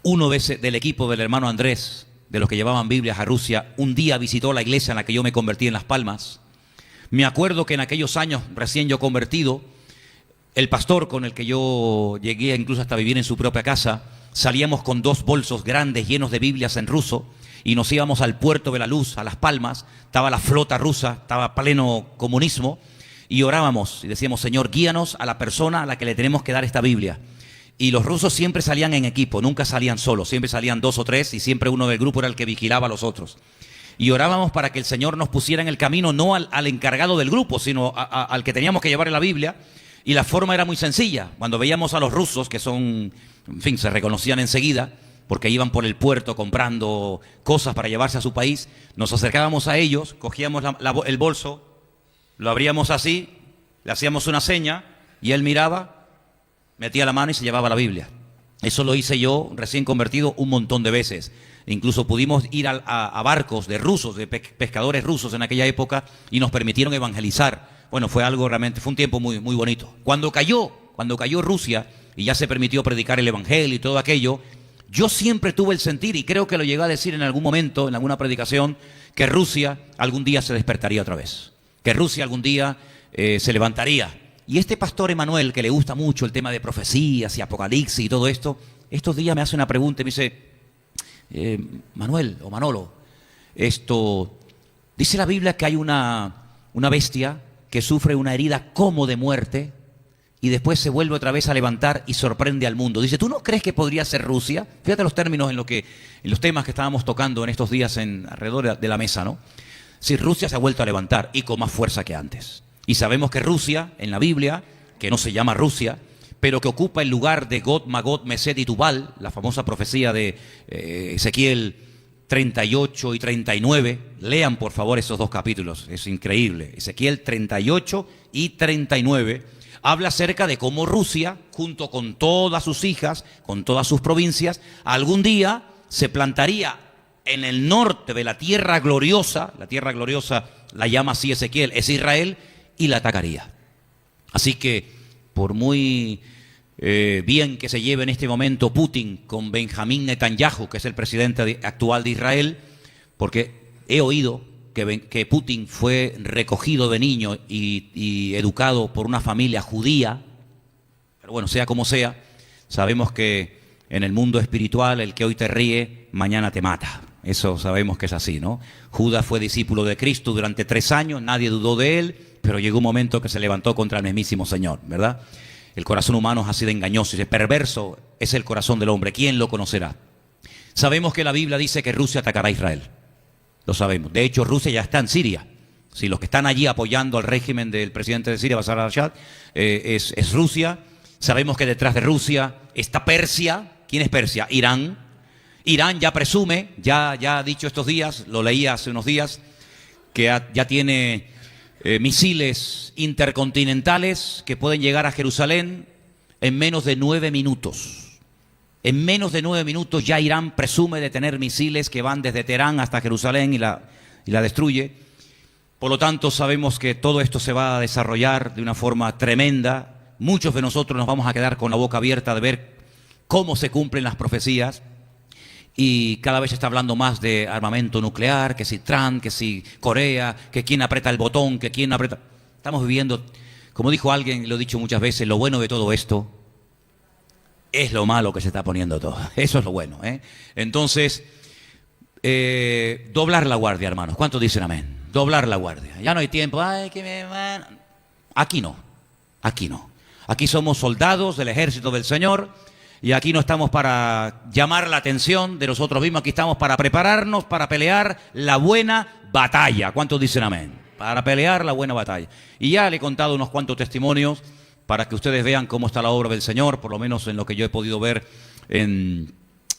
Uno del equipo del hermano Andrés, de los que llevaban Biblias a Rusia, un día visitó la iglesia en la que yo me convertí en Las Palmas. Me acuerdo que en aquellos años, recién yo convertido, el pastor con el que yo llegué incluso hasta vivir en su propia casa, salíamos con 2 bolsos grandes llenos de Biblias en ruso y nos íbamos al puerto de la Luz, a Las Palmas. Estaba la flota rusa, estaba pleno comunismo, y orábamos y decíamos: Señor, guíanos a la persona a la que le tenemos que dar esta Biblia. Y los rusos siempre salían en equipo, nunca salían solos, siempre salían 2 o 3 y siempre uno del grupo era el que vigilaba a los otros. Y orábamos para que el Señor nos pusiera en el camino, no al encargado del grupo, sino al que teníamos que llevar la Biblia. Y la forma era muy sencilla. Cuando veíamos a los rusos, que son, en fin, se reconocían enseguida, porque iban por el puerto comprando cosas para llevarse a su país, nos acercábamos a ellos, cogíamos el bolso, lo abríamos así, le hacíamos una seña y él miraba, metía la mano y se llevaba la Biblia. Eso lo hice yo, recién convertido, un montón de veces. Incluso pudimos ir a barcos de rusos, de pescadores rusos en aquella época, y nos permitieron evangelizar. Bueno, fue algo realmente, fue un tiempo muy, muy bonito. Cuando cayó Rusia y ya se permitió predicar el evangelio y todo aquello, yo siempre tuve el sentir, y creo que lo llegué a decir en algún momento, en alguna predicación, que Rusia algún día se despertaría otra vez. Que Rusia algún día se levantaría. Y este pastor Emanuel, que le gusta mucho el tema de profecías y apocalipsis y todo esto, estos días me hace una pregunta y me dice: Manuel o Manolo, dice la Biblia que hay una bestia que sufre una herida como de muerte y después se vuelve otra vez a levantar y sorprende al mundo. Dice: ¿tú no crees que podría ser Rusia? Fíjate los términos en los temas que estábamos tocando en estos días alrededor de la mesa, ¿no? Si Rusia se ha vuelto a levantar y con más fuerza que antes. Y sabemos que Rusia, en la Biblia, que no se llama Rusia, pero que ocupa el lugar de Gog, Magog, Mesed y Tubal, la famosa profecía de Ezequiel 38 y 39. Lean por favor esos 2 capítulos, es increíble. Ezequiel 38 y 39 habla acerca de cómo Rusia, junto con todas sus hijas, con todas sus provincias, algún día se plantaría en el norte de la tierra gloriosa la llama así Ezequiel, es Israel, y la atacaría. Así que, por muy bien que se lleve en este momento Putin con Benjamín Netanyahu, que es el presidente actual de Israel, porque he oído que Putin fue recogido de niño y educado por una familia judía, pero bueno, sea como sea, sabemos que en el mundo espiritual el que hoy te ríe, mañana te mata. Eso sabemos que es así, ¿no? Judas fue discípulo de Cristo durante 3 años, nadie dudó de él, pero llegó un momento que se levantó contra el mismísimo Señor, ¿verdad? El corazón humano es así de engañoso y de perverso es el corazón del hombre. ¿Quién lo conocerá? Sabemos que la Biblia dice que Rusia atacará a Israel. Lo sabemos. De hecho, Rusia ya está en Siria. Si los que están allí apoyando al régimen del presidente de Siria, Bashar al-Assad, es Rusia. Sabemos que detrás de Rusia está Persia. ¿Quién es Persia? Irán. Irán ya presume, ya ha dicho estos días, lo leí hace unos días, que ya tiene misiles intercontinentales que pueden llegar a Jerusalén en menos de 9 minutos. En menos de 9 minutos ya Irán presume de tener misiles que van desde Teherán hasta Jerusalén y la destruye. Por lo tanto, sabemos que todo esto se va a desarrollar de una forma tremenda. Muchos de nosotros nos vamos a quedar con la boca abierta de ver cómo se cumplen las profecías. Y cada vez se está hablando más de armamento nuclear, que si Trump, que si Corea, que quién aprieta el botón, que quién aprieta... Estamos viviendo, como dijo alguien, lo he dicho muchas veces, lo bueno de todo esto es lo malo que se está poniendo todo. Eso es lo bueno, ¿eh? Entonces, doblar la guardia, hermanos. ¿Cuántos dicen amén? Doblar la guardia. Ya no hay tiempo. Ay, que me van... Aquí no, aquí no. Aquí somos soldados del ejército del Señor. Y aquí no estamos para llamar la atención de nosotros mismos, aquí estamos para prepararnos, para pelear la buena batalla. ¿Cuántos dicen amén? Para pelear la buena batalla. Y ya le he contado unos cuantos testimonios para que ustedes vean cómo está la obra del Señor, por lo menos en lo que yo he podido ver en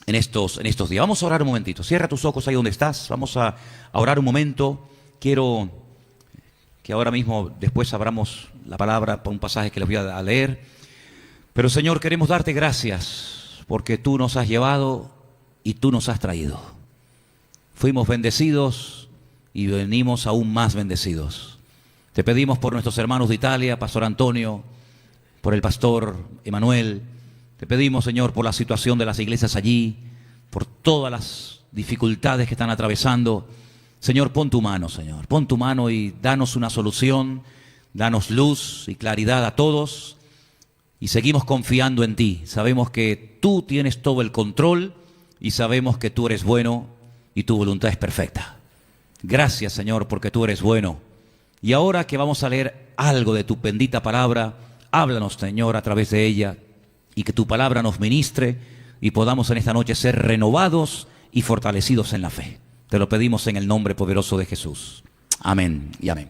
estos días. Vamos a orar un momentito. Cierra tus ojos ahí donde estás. Vamos a orar un momento. Quiero que ahora mismo, después abramos la palabra para un pasaje que les voy a leer. Pero Señor, queremos darte gracias porque tú nos has llevado y tú nos has traído. Fuimos bendecidos y venimos aún más bendecidos. Te pedimos por nuestros hermanos de Italia, Pastor Antonio, por el Pastor Emanuel. Te pedimos, Señor, por la situación de las iglesias allí. por todas las dificultades que están atravesando. Señor, pon tu mano, Señor. Pon tu mano y danos una solución, danos luz y claridad a todos. Y seguimos confiando en ti. Sabemos que tú tienes todo el control y sabemos que tú eres bueno y tu voluntad es perfecta. Gracias, Señor, porque tú eres bueno. Y ahora que vamos a leer algo de tu bendita palabra, háblanos, Señor, a través de ella y que tu palabra nos ministre y podamos en esta noche ser renovados y fortalecidos en la fe. Te lo pedimos en el nombre poderoso de Jesús. Amén y amén.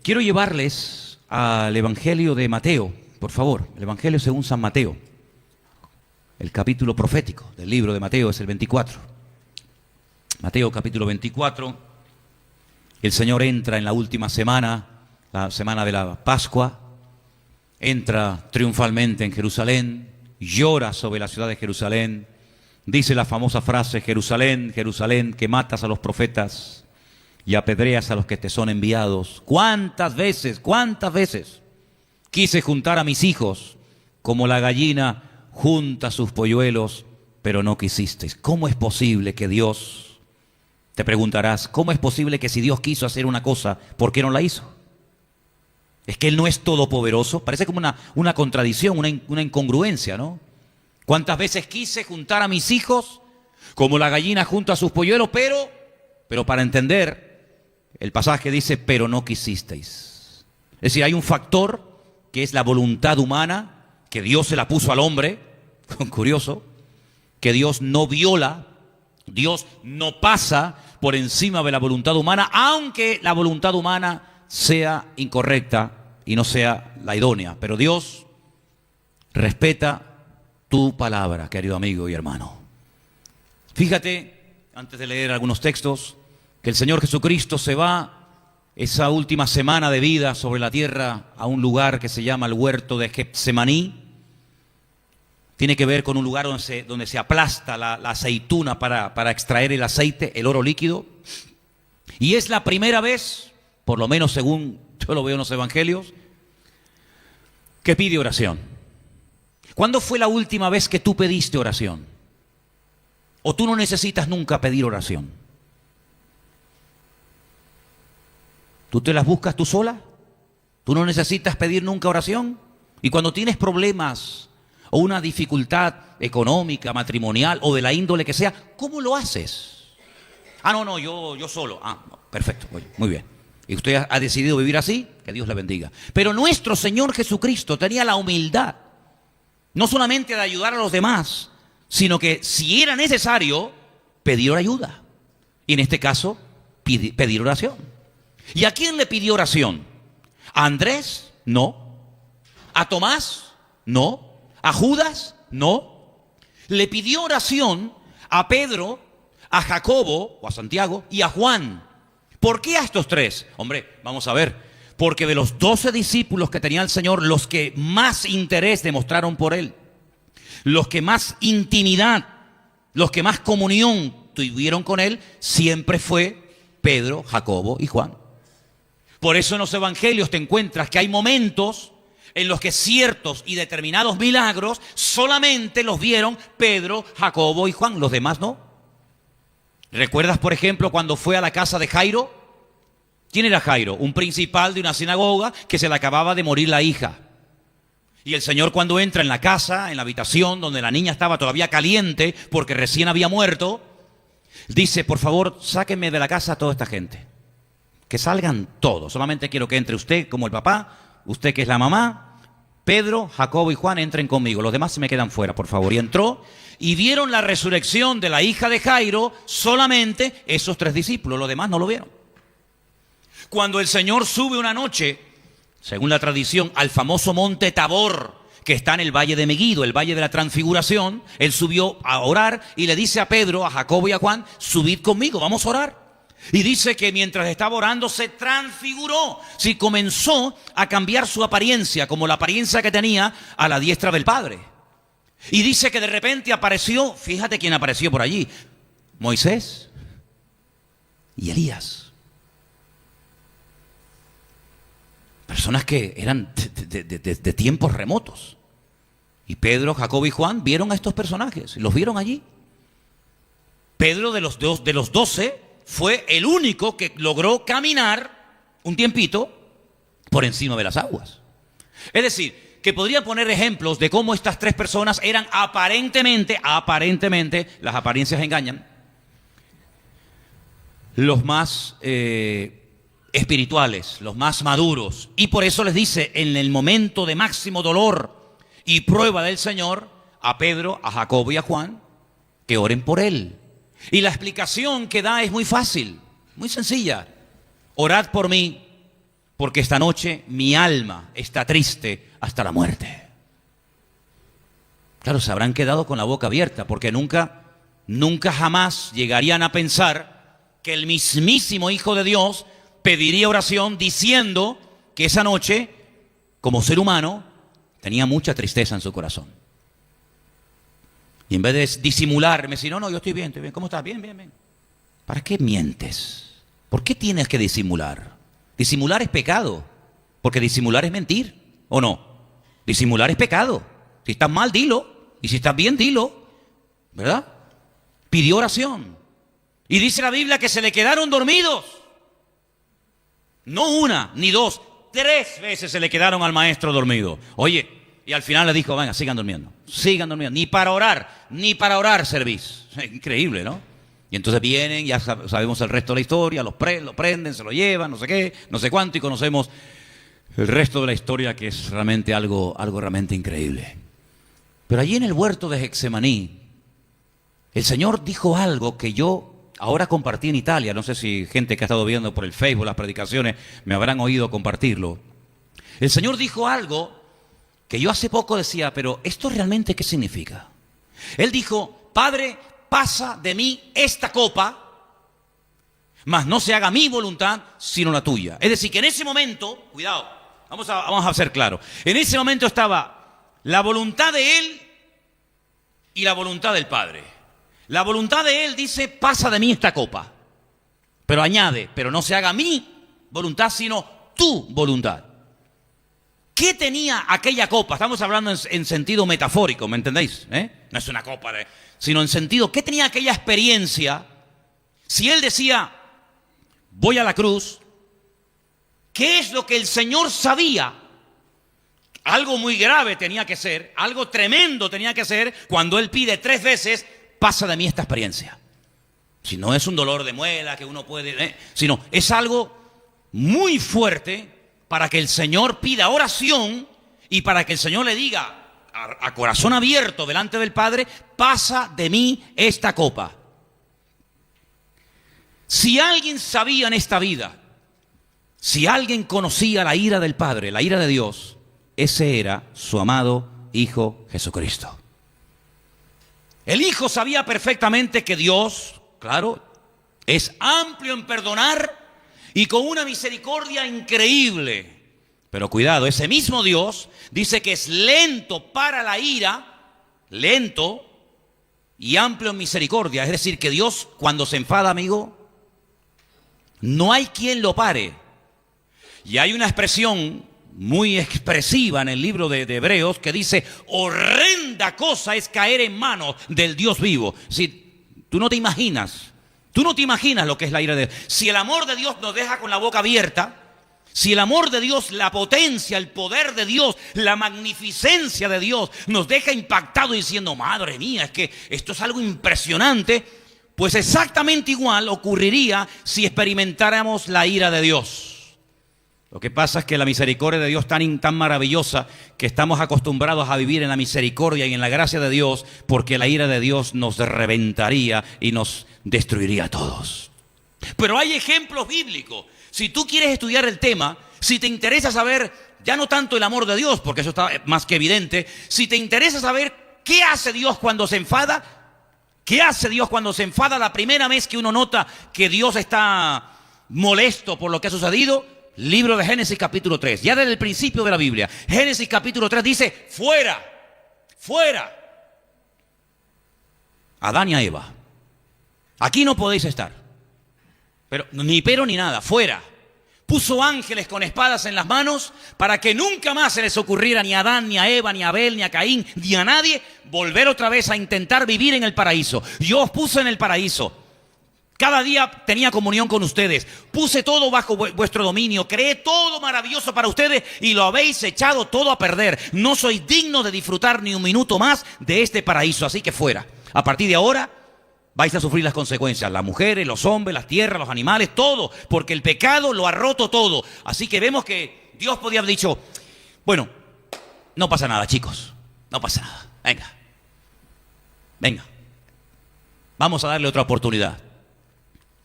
Quiero llevarles al Evangelio de Mateo, por favor. El Evangelio según San Mateo. El capítulo profético del libro de Mateo es el 24. Mateo capítulo 24. El Señor entra en la última semana, la semana de la Pascua. Entra triunfalmente en Jerusalén, llora sobre la ciudad de Jerusalén. Dice la famosa frase: Jerusalén, Jerusalén, que matas a los profetas y apedreas a los que te son enviados. ¿Cuántas veces quise juntar a mis hijos como la gallina junta sus polluelos, pero no quisisteis? ¿Cómo es posible que Dios, te preguntarás, cómo es posible que si Dios quiso hacer una cosa, ¿por qué no la hizo? ¿Es que Él no es todopoderoso? Parece como una contradicción, una incongruencia, ¿no? ¿Cuántas veces quise juntar a mis hijos como la gallina junta a sus polluelos? Pero para entender, el pasaje dice, pero no quisisteis. Es decir, hay un factor que es la voluntad humana, que Dios se la puso al hombre, curioso, que Dios no viola, Dios no pasa por encima de la voluntad humana, aunque la voluntad humana sea incorrecta y no sea la idónea. Pero Dios respeta tu palabra, querido amigo y hermano. Fíjate, antes de leer algunos textos, que el Señor Jesucristo se va esa última semana de vida sobre la tierra a un lugar que se llama el huerto de Getsemaní. Tiene que ver con un lugar donde se aplasta la aceituna para extraer el aceite, el oro líquido. Y es la primera vez, por lo menos según yo lo veo en los evangelios, que pide oración. ¿Cuándo fue la última vez que tú pediste oración? ¿O tú no necesitas nunca pedir oración? ¿Tú te las buscas tú sola? ¿Tú no necesitas pedir nunca oración? Y cuando tienes problemas o una dificultad económica, matrimonial o de la índole que sea, ¿cómo lo haces? No, yo solo. Perfecto, oye, muy bien. Y usted ha decidido vivir así, que Dios le bendiga. Pero nuestro Señor Jesucristo tenía la humildad, no solamente de ayudar a los demás, sino que si era necesario, pedir ayuda. Y en este caso, pedir oración. ¿Y a quién le pidió oración? ¿A Andrés? No. ¿A Tomás? No. ¿A Judas? No. Le pidió oración a Pedro, a Jacobo o a Santiago y a Juan. ¿Por qué a estos tres? Hombre, vamos a ver. Porque de los 12 discípulos que tenía el Señor, los que más interés demostraron por Él, los que más intimidad, los que más comunión tuvieron con Él, siempre fue Pedro, Jacobo y Juan. Por eso en los evangelios te encuentras que hay momentos en los que ciertos y determinados milagros solamente los vieron Pedro, Jacobo y Juan, los demás no. ¿Recuerdas, por ejemplo, cuando fue a la casa de Jairo? ¿Quién era Jairo? Un principal de una sinagoga que se le acababa de morir la hija. Y el Señor, cuando entra en la casa, en la habitación donde la niña estaba todavía caliente porque recién había muerto, dice: por favor, sáquenme de la casa a toda esta gente. Que salgan todos. Solamente quiero que entre usted como el papá, usted que es la mamá, Pedro, Jacobo y Juan, entren conmigo. Los demás se me quedan fuera, por favor. Y entró y vieron la resurrección de la hija de Jairo solamente esos 3 discípulos. Los demás no lo vieron. Cuando el Señor sube una noche, según la tradición, al famoso monte Tabor, que está en el valle de Meguido, el valle de la Transfiguración, Él subió a orar y le dice a Pedro, a Jacobo y a Juan: subid conmigo, vamos a orar. Y dice que mientras estaba orando se transfiguró, sí, comenzó a cambiar su apariencia, como la apariencia que tenía a la diestra del Padre. Y dice que de repente apareció, fíjate quién apareció por allí: Moisés y Elías. Personas que eran de tiempos remotos. Y Pedro, Jacobo y Juan vieron a estos personajes, los vieron allí. Pedro de los 12 fue el único que logró caminar un tiempito por encima de las aguas. Es decir, que podría poner ejemplos de cómo estas tres personas eran aparentemente, las apariencias engañan, los más espirituales, los más maduros. Y por eso les dice, en el momento de máximo dolor y prueba del Señor, a Pedro, a Jacobo y a Juan, que oren por él. Y la explicación que da es muy fácil, muy sencilla. Orad por mí, porque esta noche mi alma está triste hasta la muerte. Claro, se habrán quedado con la boca abierta, porque nunca jamás llegarían a pensar que el mismísimo Hijo de Dios pediría oración diciendo que esa noche, como ser humano, tenía mucha tristeza en su corazón. Y en vez de disimularme, decir, no, yo estoy bien, ¿cómo estás? Bien. ¿Para qué mientes? ¿Por qué tienes que disimular? Disimular es pecado, porque disimular es mentir, ¿o no? Disimular es pecado. Si estás mal, dilo, y si estás bien, dilo, ¿verdad? Pidió oración. Y dice la Biblia que se le quedaron dormidos. No una, ni dos, 3 veces se le quedaron al maestro dormido. Oye, y al final le dijo, venga, sigan durmiendo. Ni para orar servís. Increíble, ¿no? Y entonces vienen, ya sabemos el resto de la historia, lo prenden, se lo llevan, no sé qué, no sé cuánto, y conocemos el resto de la historia, que es realmente algo realmente increíble. Pero allí en el huerto de Getsemaní, el Señor dijo algo que yo ahora compartí en Italia. No sé si gente que ha estado viendo por el Facebook las predicaciones me habrán oído compartirlo. El Señor dijo algo que yo hace poco decía, pero ¿esto realmente qué significa? Él dijo, Padre, pasa de mí esta copa, mas no se haga mi voluntad, sino la tuya. Es decir, que en ese momento, cuidado, vamos a ser claros, en ese momento estaba la voluntad de Él y la voluntad del Padre. La voluntad de Él dice, pasa de mí esta copa, pero añade, pero no se haga mi voluntad, sino tu voluntad. ¿Qué tenía aquella copa? Estamos hablando en sentido metafórico, ¿me entendéis? No es una copa sino en sentido, ¿qué tenía aquella experiencia? Si Él decía, voy a la cruz, ¿qué es lo que el Señor sabía? Algo muy grave tenía que ser, algo tremendo tenía que ser, cuando Él pide 3 veces, pasa de mí esta experiencia. Si no es un dolor de muela que uno puede, sino es algo muy fuerte, para que el Señor pida oración y para que el Señor le diga a corazón abierto delante del Padre, pasa de mí esta copa. Si alguien sabía en esta vida, si alguien conocía la ira del Padre, la ira de Dios, ese era su amado Hijo Jesucristo. El Hijo sabía perfectamente que Dios, claro, es amplio en perdonar y con una misericordia increíble. Pero cuidado, ese mismo Dios dice que es lento para la ira, lento y amplio en misericordia. Es decir, que Dios cuando se enfada, amigo, no hay quien lo pare. Y hay una expresión muy expresiva en el libro de Hebreos que dice, horrenda cosa es caer en manos del Dios vivo. Si tú no te imaginas lo que es la ira de Dios. Si el amor de Dios nos deja con la boca abierta, si el amor de Dios, la potencia, el poder de Dios, la magnificencia de Dios nos deja impactado diciendo, madre mía, es que esto es algo impresionante, pues exactamente igual ocurriría si experimentáramos la ira de Dios. Lo que pasa es que la misericordia de Dios tan maravillosa que estamos acostumbrados a vivir en la misericordia y en la gracia de Dios, porque la ira de Dios nos reventaría y nos destruiría a todos. Pero hay ejemplos bíblicos. Si tú quieres estudiar el tema, si te interesa saber, ya no tanto el amor de Dios, porque eso está más que evidente, si te interesa saber qué hace Dios cuando se enfada, la primera vez que uno nota que Dios está molesto por lo que ha sucedido, libro de Génesis capítulo 3, ya desde el principio de la Biblia, Génesis capítulo 3 dice, fuera, Adán y a Eva, aquí no podéis estar, pero ni nada, fuera, Puso ángeles con espadas en las manos para que nunca más se les ocurriera ni a Adán, ni a Eva, ni a Abel, ni a Caín, ni a nadie volver otra vez a intentar vivir en el paraíso. Yo os puse en el paraíso. Cada día tenía comunión con ustedes. Puse todo bajo vuestro dominio. Creé todo maravilloso para ustedes y lo habéis echado todo a perder. No sois dignos de disfrutar ni un minuto más de este paraíso. Así que fuera. A partir de ahora vais a sufrir las consecuencias, las mujeres, los hombres, las tierras, los animales, todo, porque el pecado lo ha roto todo. Así que vemos que Dios podía haber dicho, bueno, no pasa nada, chicos, no pasa nada, venga, vamos a darle otra oportunidad.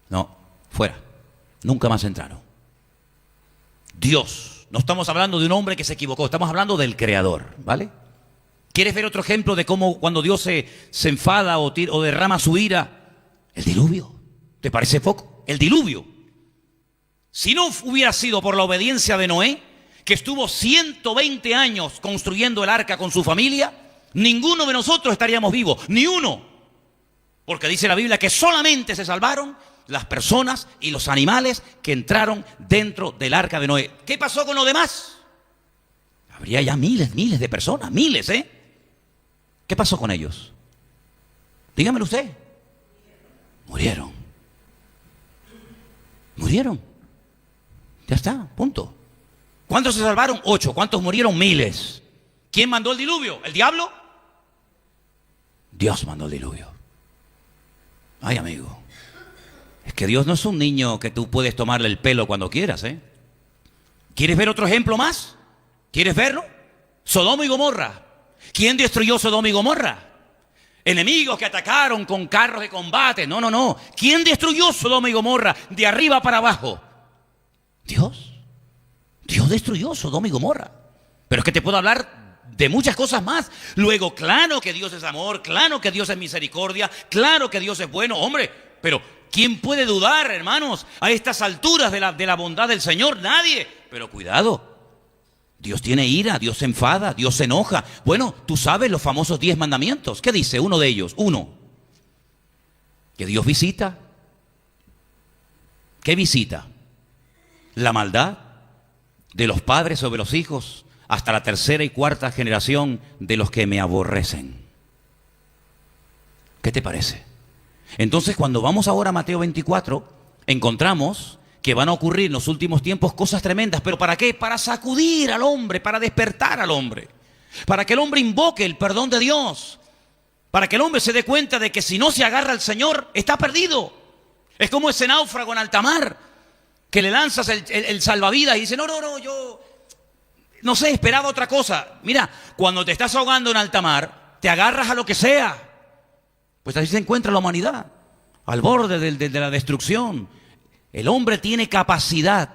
No, fuera, nunca más entraron. Dios, no estamos hablando de un hombre que se equivocó, estamos hablando del Creador, ¿vale? ¿Quieres ver otro ejemplo de cómo cuando Dios se enfada o derrama su ira? El diluvio. ¿Te parece poco? El diluvio. Si no hubiera sido por la obediencia de Noé, que estuvo 120 años construyendo el arca con su familia, ninguno de nosotros estaríamos vivos, ni uno. Porque dice la Biblia que solamente se salvaron las personas y los animales que entraron dentro del arca de Noé. ¿Qué pasó con los demás? Habría ya miles de personas, miles, ¿eh? ¿Qué pasó con ellos? Dígamelo usted. Murieron. Ya está, punto. ¿Cuántos se salvaron? 8. ¿Cuántos murieron? Miles. ¿Quién mandó el diluvio? ¿El diablo? Dios mandó el diluvio. Ay, amigo. Es que Dios no es un niño que tú puedes tomarle el pelo cuando quieras, ¿eh? ¿Quieres ver otro ejemplo más? ¿Quieres verlo? Sodoma y Gomorra. ¿Quién destruyó Sodoma y Gomorra? Enemigos que atacaron con carros de combate. No. ¿Quién destruyó Sodoma y Gomorra de arriba para abajo? Dios. Dios destruyó Sodoma y Gomorra. Pero es que te puedo hablar de muchas cosas más. Luego, claro que Dios es amor, claro que Dios es misericordia, claro que Dios es bueno, hombre. Pero ¿quién puede dudar, hermanos, a estas alturas de la bondad del Señor? Nadie. Pero cuidado. Dios tiene ira, Dios se enfada, Dios se enoja. Bueno, tú sabes los famosos 10 mandamientos. ¿Qué dice uno de ellos? Que Dios visita. ¿Qué visita? La maldad de los padres sobre los hijos hasta la 3ª y 4ª generación de los que me aborrecen. ¿Qué te parece? Entonces, cuando vamos ahora a Mateo 24, encontramos que van a ocurrir en los últimos tiempos cosas tremendas. ¿Pero para qué? Para sacudir al hombre, para despertar al hombre. Para que el hombre invoque el perdón de Dios. Para que el hombre se dé cuenta de que si no se agarra al Señor, está perdido. Es como ese náufrago en alta mar, que le lanzas el salvavidas y dice, no, yo no sé, esperaba otra cosa. Mira, cuando te estás ahogando en alta mar, te agarras a lo que sea. Pues así se encuentra la humanidad, al borde de la destrucción. El hombre tiene capacidad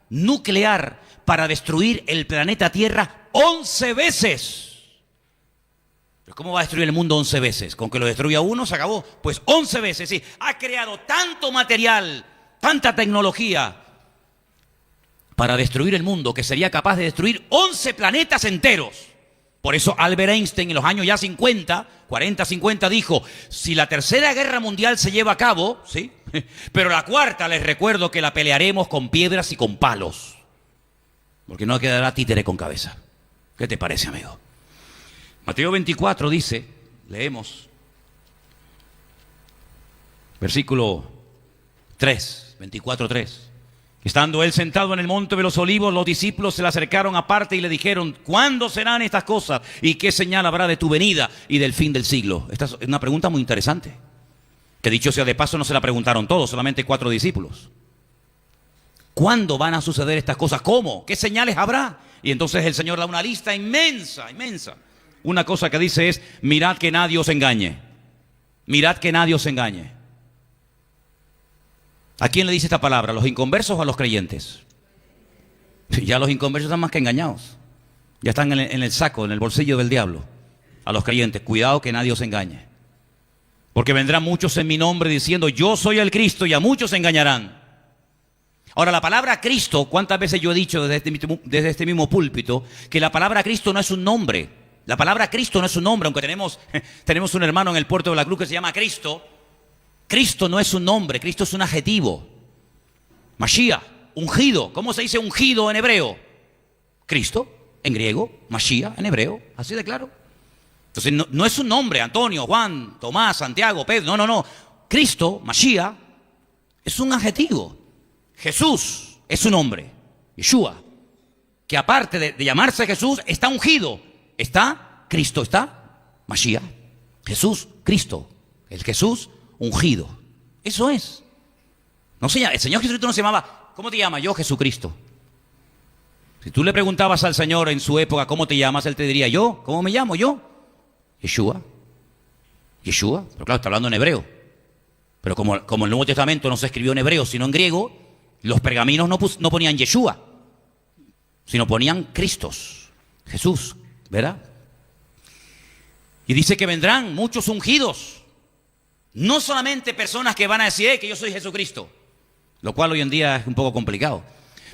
nuclear para destruir el planeta Tierra 11 veces. ¿Pero cómo va a destruir el mundo 11 veces? ¿Con que lo destruya uno se acabó? Pues 11 veces, sí. Ha creado tanto material, tanta tecnología para destruir el mundo que sería capaz de destruir 11 planetas enteros. Por eso Albert Einstein en los años ya 40, 50 dijo, si la 3ª guerra mundial se lleva a cabo, ¿sí? Pero la 4ª les recuerdo que la pelearemos con piedras y con palos. Porque no quedará títere con cabeza. ¿Qué te parece, amigo? Mateo 24 dice, leemos, versículo 3, 24:3. Estando él sentado en el monte de los olivos, los discípulos se le acercaron aparte y le dijeron, ¿cuándo serán estas cosas? ¿Y qué señal habrá de tu venida y del fin del siglo? Esta es una pregunta muy interesante, que dicho sea de paso no se la preguntaron todos, solamente 4 discípulos. ¿Cuándo van a suceder estas cosas? ¿Cómo? ¿Qué señales habrá? Y entonces el Señor da una lista inmensa. Una cosa que dice es, mirad que nadie os engañe. Mirad que nadie os engañe. ¿A quién le dice esta palabra? ¿A los inconversos o a los creyentes? Ya los inconversos están más que engañados. Ya están en el saco, en el bolsillo del diablo. A los creyentes, cuidado que nadie os engañe. Porque vendrán muchos en mi nombre diciendo, yo soy el Cristo, y a muchos se engañarán. Ahora, la palabra Cristo, ¿cuántas veces yo he dicho desde este mismo púlpito que la palabra Cristo no es un nombre? La palabra Cristo no es un nombre, aunque tenemos un hermano en el puerto de la Cruz que se llama Cristo. Cristo no es un nombre, Cristo es un adjetivo. Mashiach, ungido. ¿Cómo se dice ungido en hebreo? Cristo, en griego, Mashiach en hebreo, así de claro. Entonces no es un nombre, Antonio, Juan, Tomás, Santiago, Pedro, no. Cristo, Mashiach, es un adjetivo. Jesús es un nombre, Yeshua, que aparte de llamarse Jesús, está ungido. Está Cristo, está Mashiach. Jesús, Cristo, el Jesús ungido. Eso es. No, el Señor Jesucristo no se llamaba, ¿cómo te llamas? Yo, Jesucristo. Si tú le preguntabas al Señor en su época, ¿cómo te llamas? Él te diría, yo, ¿cómo me llamo? Yo, Yeshua. Yeshua, pero claro, está hablando en hebreo. Pero como el Nuevo Testamento no se escribió en hebreo, sino en griego, los pergaminos no ponían Yeshua, sino ponían Cristos, Jesús, ¿verdad? Y dice que vendrán muchos ungidos. No solamente personas que van a decir que yo soy Jesucristo, lo cual hoy en día es un poco complicado.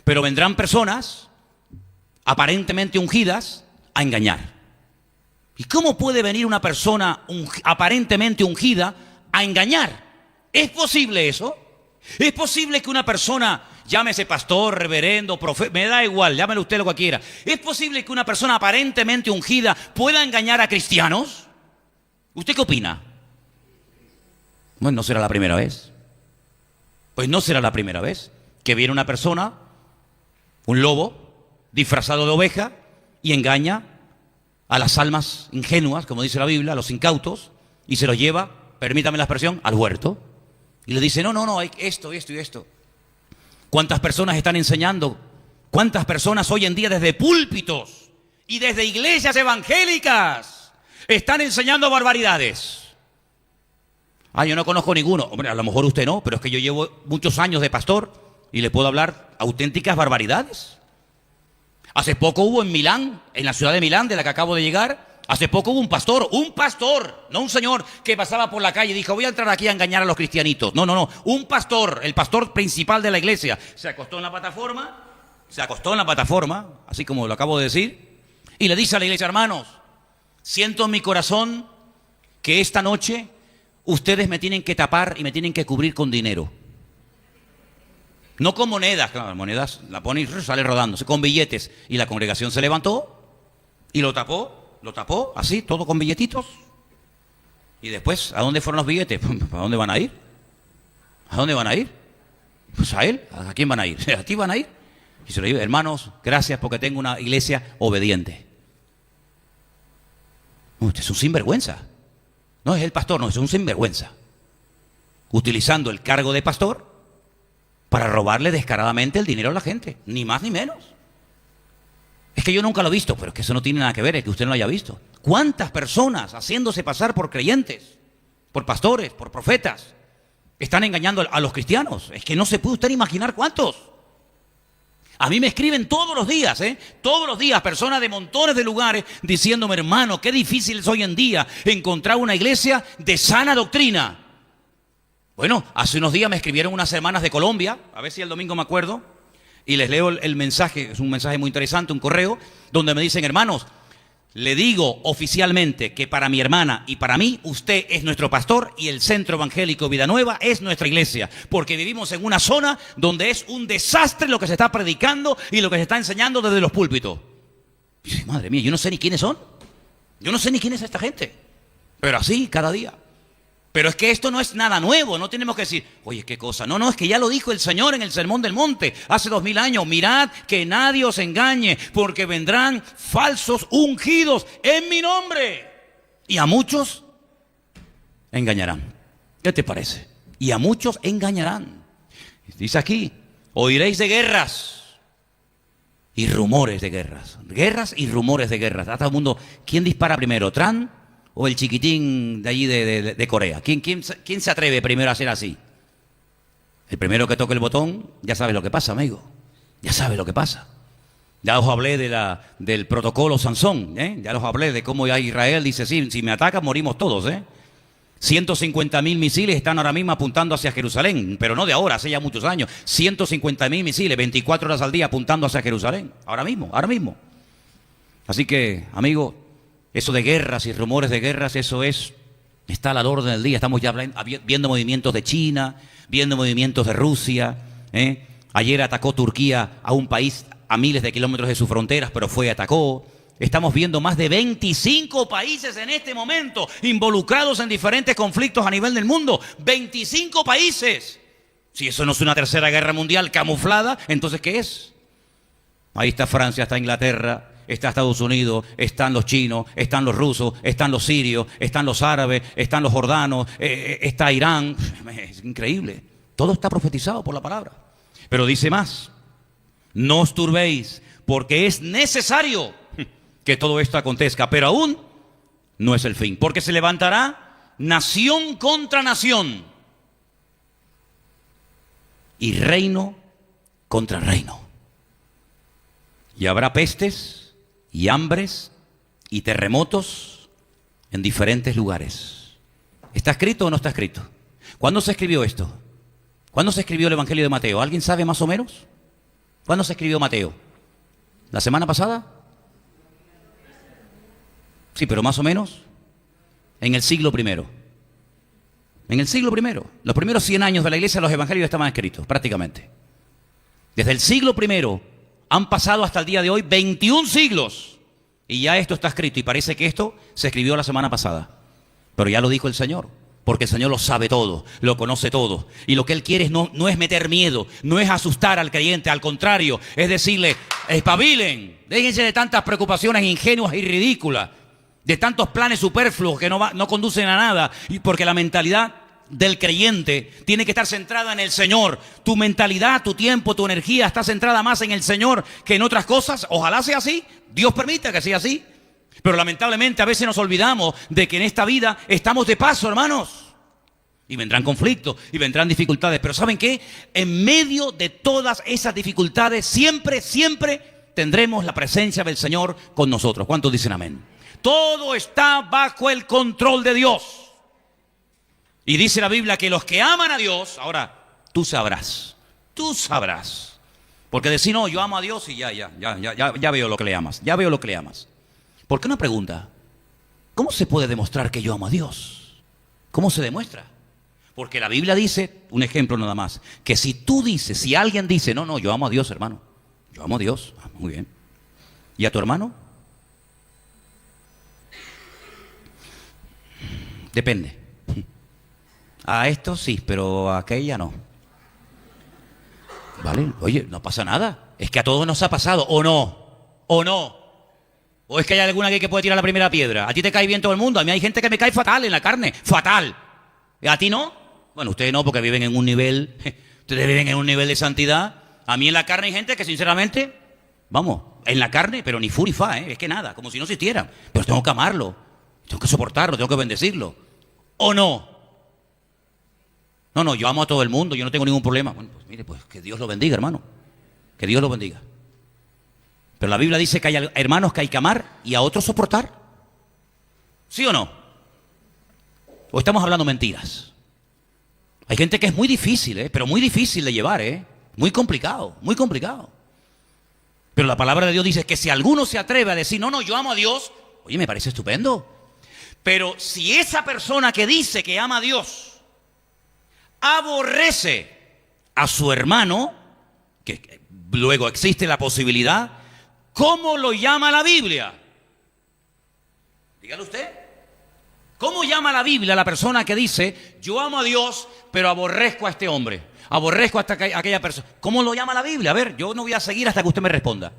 Pero vendrán personas aparentemente ungidas a engañar. ¿Y cómo puede venir una persona aparentemente ungida a engañar? ¿Es posible eso? ¿Es posible que una persona, llámese pastor, reverendo, profeta, me da igual, llámelo usted lo que quiera, ¿es posible que una persona aparentemente ungida pueda engañar a cristianos? ¿Usted qué opina? Bueno, no será la primera vez. Pues no será la primera vez que viene una persona, un lobo, disfrazado de oveja, y engaña a las almas ingenuas, como dice la Biblia, a los incautos, y se los lleva, permítame la expresión, al huerto. Y le dice, no, hay esto y esto. ¿Cuántas personas están enseñando? ¿Cuántas personas hoy en día desde púlpitos y desde iglesias evangélicas están enseñando barbaridades? Yo no conozco ninguno. Hombre, a lo mejor usted no, pero es que yo llevo muchos años de pastor y le puedo hablar auténticas barbaridades. Hace poco hubo en Milán, en la ciudad de Milán, de la que acabo de llegar, hace poco hubo un pastor, no un señor que pasaba por la calle y dijo, voy a entrar aquí a engañar a los cristianitos. No, un pastor, el pastor principal de la iglesia, se acostó en la plataforma, así como lo acabo de decir, y le dice a la iglesia, hermanos, siento en mi corazón que esta noche ustedes me tienen que tapar y me tienen que cubrir con dinero. No con monedas, claro, monedas la pone y sale rodándose, con billetes. Y la congregación se levantó y lo tapó, así, todo con billetitos. Y después, ¿a dónde fueron los billetes? ¿A dónde van a ir? ¿A dónde van a ir? Pues a él. ¿A quién van a ir? ¿A ti van a ir? Y se lo digo, hermanos, gracias porque tengo una iglesia obediente. Usted es un sinvergüenza. No es el pastor, no, es un sinvergüenza. Utilizando el cargo de pastor para robarle descaradamente el dinero a la gente, ni más ni menos. Es que yo nunca lo he visto, pero es que eso no tiene nada que ver, es que usted no lo haya visto. ¿Cuántas personas haciéndose pasar por creyentes, por pastores, por profetas, están engañando a los cristianos? Es que no se puede usted imaginar cuántos. A mí me escriben todos los días, personas de montones de lugares diciéndome, hermano, qué difícil es hoy en día encontrar una iglesia de sana doctrina. Bueno, hace unos días me escribieron unas hermanas de Colombia, a ver si el domingo me acuerdo, y les leo el mensaje, es un mensaje muy interesante, un correo, donde me dicen, hermanos, le digo oficialmente que para mi hermana y para mí, usted es nuestro pastor y el Centro Evangélico Vida Nueva es nuestra iglesia, porque vivimos en una zona donde es un desastre lo que se está predicando y lo que se está enseñando desde los púlpitos. Y dice, madre mía, yo no sé ni quiénes son, yo no sé ni quién es esta gente, pero así cada día. Pero es que esto no es nada nuevo, no tenemos que decir, oye, qué cosa. No, es que ya lo dijo el Señor en el Sermón del Monte hace 2000 años. Mirad que nadie os engañe, porque vendrán falsos ungidos en mi nombre. Y a muchos engañarán. ¿Qué te parece? Y a muchos engañarán. Dice aquí, oiréis de guerras y rumores de guerras. Guerras y rumores de guerras. A todo el mundo, ¿quién dispara primero? ¿Trump o el chiquitín de allí de Corea? ¿Quién se atreve primero a hacer así? El primero que toque el botón, ya sabe lo que pasa, amigo. Ya sabe lo que pasa. Ya os hablé del protocolo Sansón, Ya os hablé de cómo ya Israel dice, sí, si me atacan morimos todos, 150.000 misiles están ahora mismo apuntando hacia Jerusalén, pero no de ahora, hace ya muchos años. 150.000 misiles, 24 horas al día apuntando hacia Jerusalén. Ahora mismo. Así que, amigo, eso de guerras y rumores de guerras, está a la orden del día. Estamos ya viendo movimientos de China, viendo movimientos de Rusia, Ayer atacó Turquía a un país a miles de kilómetros de sus fronteras, pero fue y atacó. Estamos viendo más de 25 países en este momento involucrados en diferentes conflictos a nivel del mundo. 25 países. Si eso no es una tercera guerra mundial camuflada, entonces ¿qué es? Ahí está Francia, está Inglaterra, está Estados Unidos, están los chinos, están los rusos, están los sirios, están los árabes, están los jordanos, está Irán. Es increíble. Todo está profetizado por la palabra. Pero dice más: no os turbéis, porque es necesario que todo esto acontezca, pero aún no es el fin, porque se levantará nación contra nación y reino contra reino. Y habrá pestes y hambres y terremotos en diferentes lugares. ¿Está escrito o no está escrito? ¿Cuándo se escribió esto? ¿Cuándo se escribió el Evangelio de Mateo? ¿Alguien sabe más o menos? ¿Cuándo se escribió Mateo? ¿La semana pasada? Sí, pero más o menos en el siglo I. En el siglo I. Los primeros 100 años de la iglesia los evangelios estaban escritos, prácticamente. Desde el siglo I han pasado hasta el día de hoy 21 siglos. Y ya esto está escrito. Y parece que esto se escribió la semana pasada. Pero ya lo dijo el Señor. Porque el Señor lo sabe todo, lo conoce todo. Y lo que Él quiere no es meter miedo, no es asustar al creyente. Al contrario, es decirle: espabilen, déjense de tantas preocupaciones ingenuas y ridículas, de tantos planes superfluos que no conducen a nada. Y porque la mentalidad del creyente tiene que estar centrada en el Señor. Tu mentalidad, tu tiempo, tu energía está centrada más en el Señor que en otras cosas. Ojalá sea así, Dios permita que sea así. Pero lamentablemente a veces nos olvidamos de que en esta vida estamos de paso, hermanos. Y vendrán conflictos y vendrán dificultades. Pero ¿saben qué? En medio de todas esas dificultades siempre tendremos la presencia del Señor con nosotros. ¿Cuántos dicen amén? Todo está bajo el control de Dios. Y dice la Biblia que los que aman a Dios, ahora tú sabrás. Porque decir: no, yo amo a Dios y ya veo lo que le amas. Ya veo lo que le amas. ¿Por qué una pregunta? ¿Cómo se puede demostrar que yo amo a Dios? ¿Cómo se demuestra? Porque la Biblia dice, un ejemplo nada más, que si alguien dice: no, yo amo a Dios, hermano. Yo amo a Dios. Muy bien. ¿Y a tu hermano? Depende. A esto sí, pero a aquella no. ¿Vale? Oye, no pasa nada. Es que a todos nos ha pasado, ¿o no? ¿O es que hay alguna que puede tirar la primera piedra? ¿A ti te cae bien todo el mundo? A mí hay gente que me cae fatal en la carne. ¡Fatal! ¿A ti no? Bueno, ustedes no, porque viven en un nivel... Ustedes viven en un nivel de santidad. A mí en la carne hay gente que sinceramente... Vamos, en la carne, pero ni fu ni fa, es que nada, como si no existieran. Pero tengo que amarlo, tengo que soportarlo, tengo que bendecirlo. ¿O no? No, yo amo a todo el mundo, yo no tengo ningún problema. Bueno, pues mire, pues que Dios lo bendiga, hermano. Que Dios lo bendiga. Pero la Biblia dice que hay hermanos que hay que amar y a otros soportar. ¿Sí o no? ¿O estamos hablando mentiras? Hay gente que es muy difícil, pero muy difícil de llevar, muy complicado, muy complicado. Pero la palabra de Dios dice que si alguno se atreve a decir: no, yo amo a Dios, oye, me parece estupendo. Pero si esa persona que dice que ama a Dios aborrece a su hermano, que luego existe la posibilidad, ¿cómo lo llama la Biblia? Dígalo usted. ¿Cómo llama la Biblia a la persona que dice: yo amo a Dios, pero aborrezco a este hombre, aborrezco a aquella persona? ¿Cómo lo llama la Biblia? A ver, yo no voy a seguir hasta que usted me responda.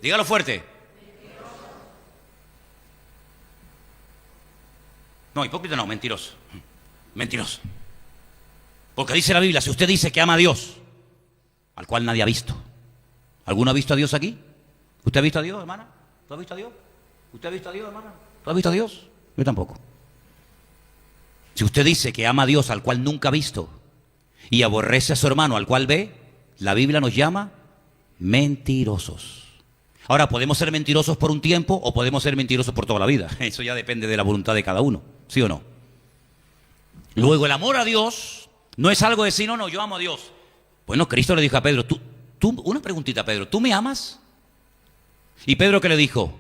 Dígalo fuerte. No, hipócrita no, mentiroso. Mentiroso. Porque dice la Biblia: si usted dice que ama a Dios, al cual nadie ha visto. ¿Alguno ha visto a Dios aquí? ¿Usted ha visto a Dios, hermana? ¿Tú has visto a Dios? ¿Usted ha visto a Dios, hermana? ¿Tú has visto a Dios? Yo tampoco. Si usted dice que ama a Dios al cual nunca ha visto y aborrece a su hermano al cual ve, la Biblia nos llama mentirosos. Ahora, podemos ser mentirosos por un tiempo o podemos ser mentirosos por toda la vida. Eso ya depende de la voluntad de cada uno, ¿sí o no? Luego, el amor a Dios no es algo de decir: no, yo amo a Dios. Bueno, Cristo le dijo a Pedro: una preguntita, Pedro, ¿tú me amas? Y Pedro, ¿qué le dijo?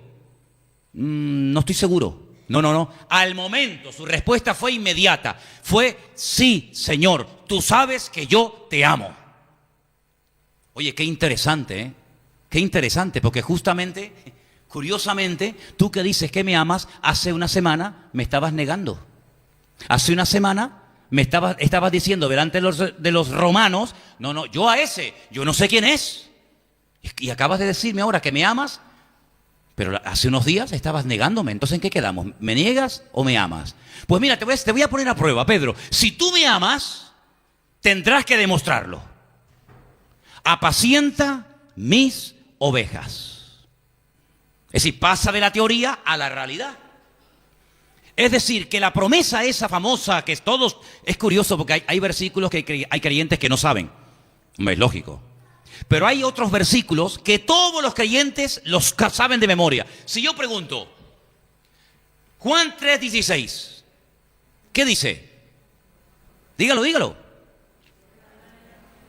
No estoy seguro. No, no, no. Al momento, su respuesta fue inmediata. Fue, sí, Señor, tú sabes que yo te amo. Oye, qué interesante, ¿eh? Qué interesante, porque justamente, curiosamente, tú que dices que me amas, hace una semana me estabas negando. Hace una semana estabas diciendo delante de los romanos, no, no, yo a ese, yo no sé quién es. Y acabas de decirme ahora que me amas, pero hace unos días estabas negándome. Entonces, ¿en qué quedamos? ¿Me niegas o me amas? Pues mira, te voy a poner a prueba, Pedro. Si tú me amas, tendrás que demostrarlo. Apacienta mis ovejas. Es decir, pasa de la teoría a la realidad. Es decir, que la promesa esa famosa, que todos... Es curioso porque hay versículos que hay creyentes que no saben. Es lógico. Pero hay otros versículos que todos los creyentes los saben de memoria. Si yo pregunto, Juan 3:16, ¿qué dice? Dígalo, dígalo.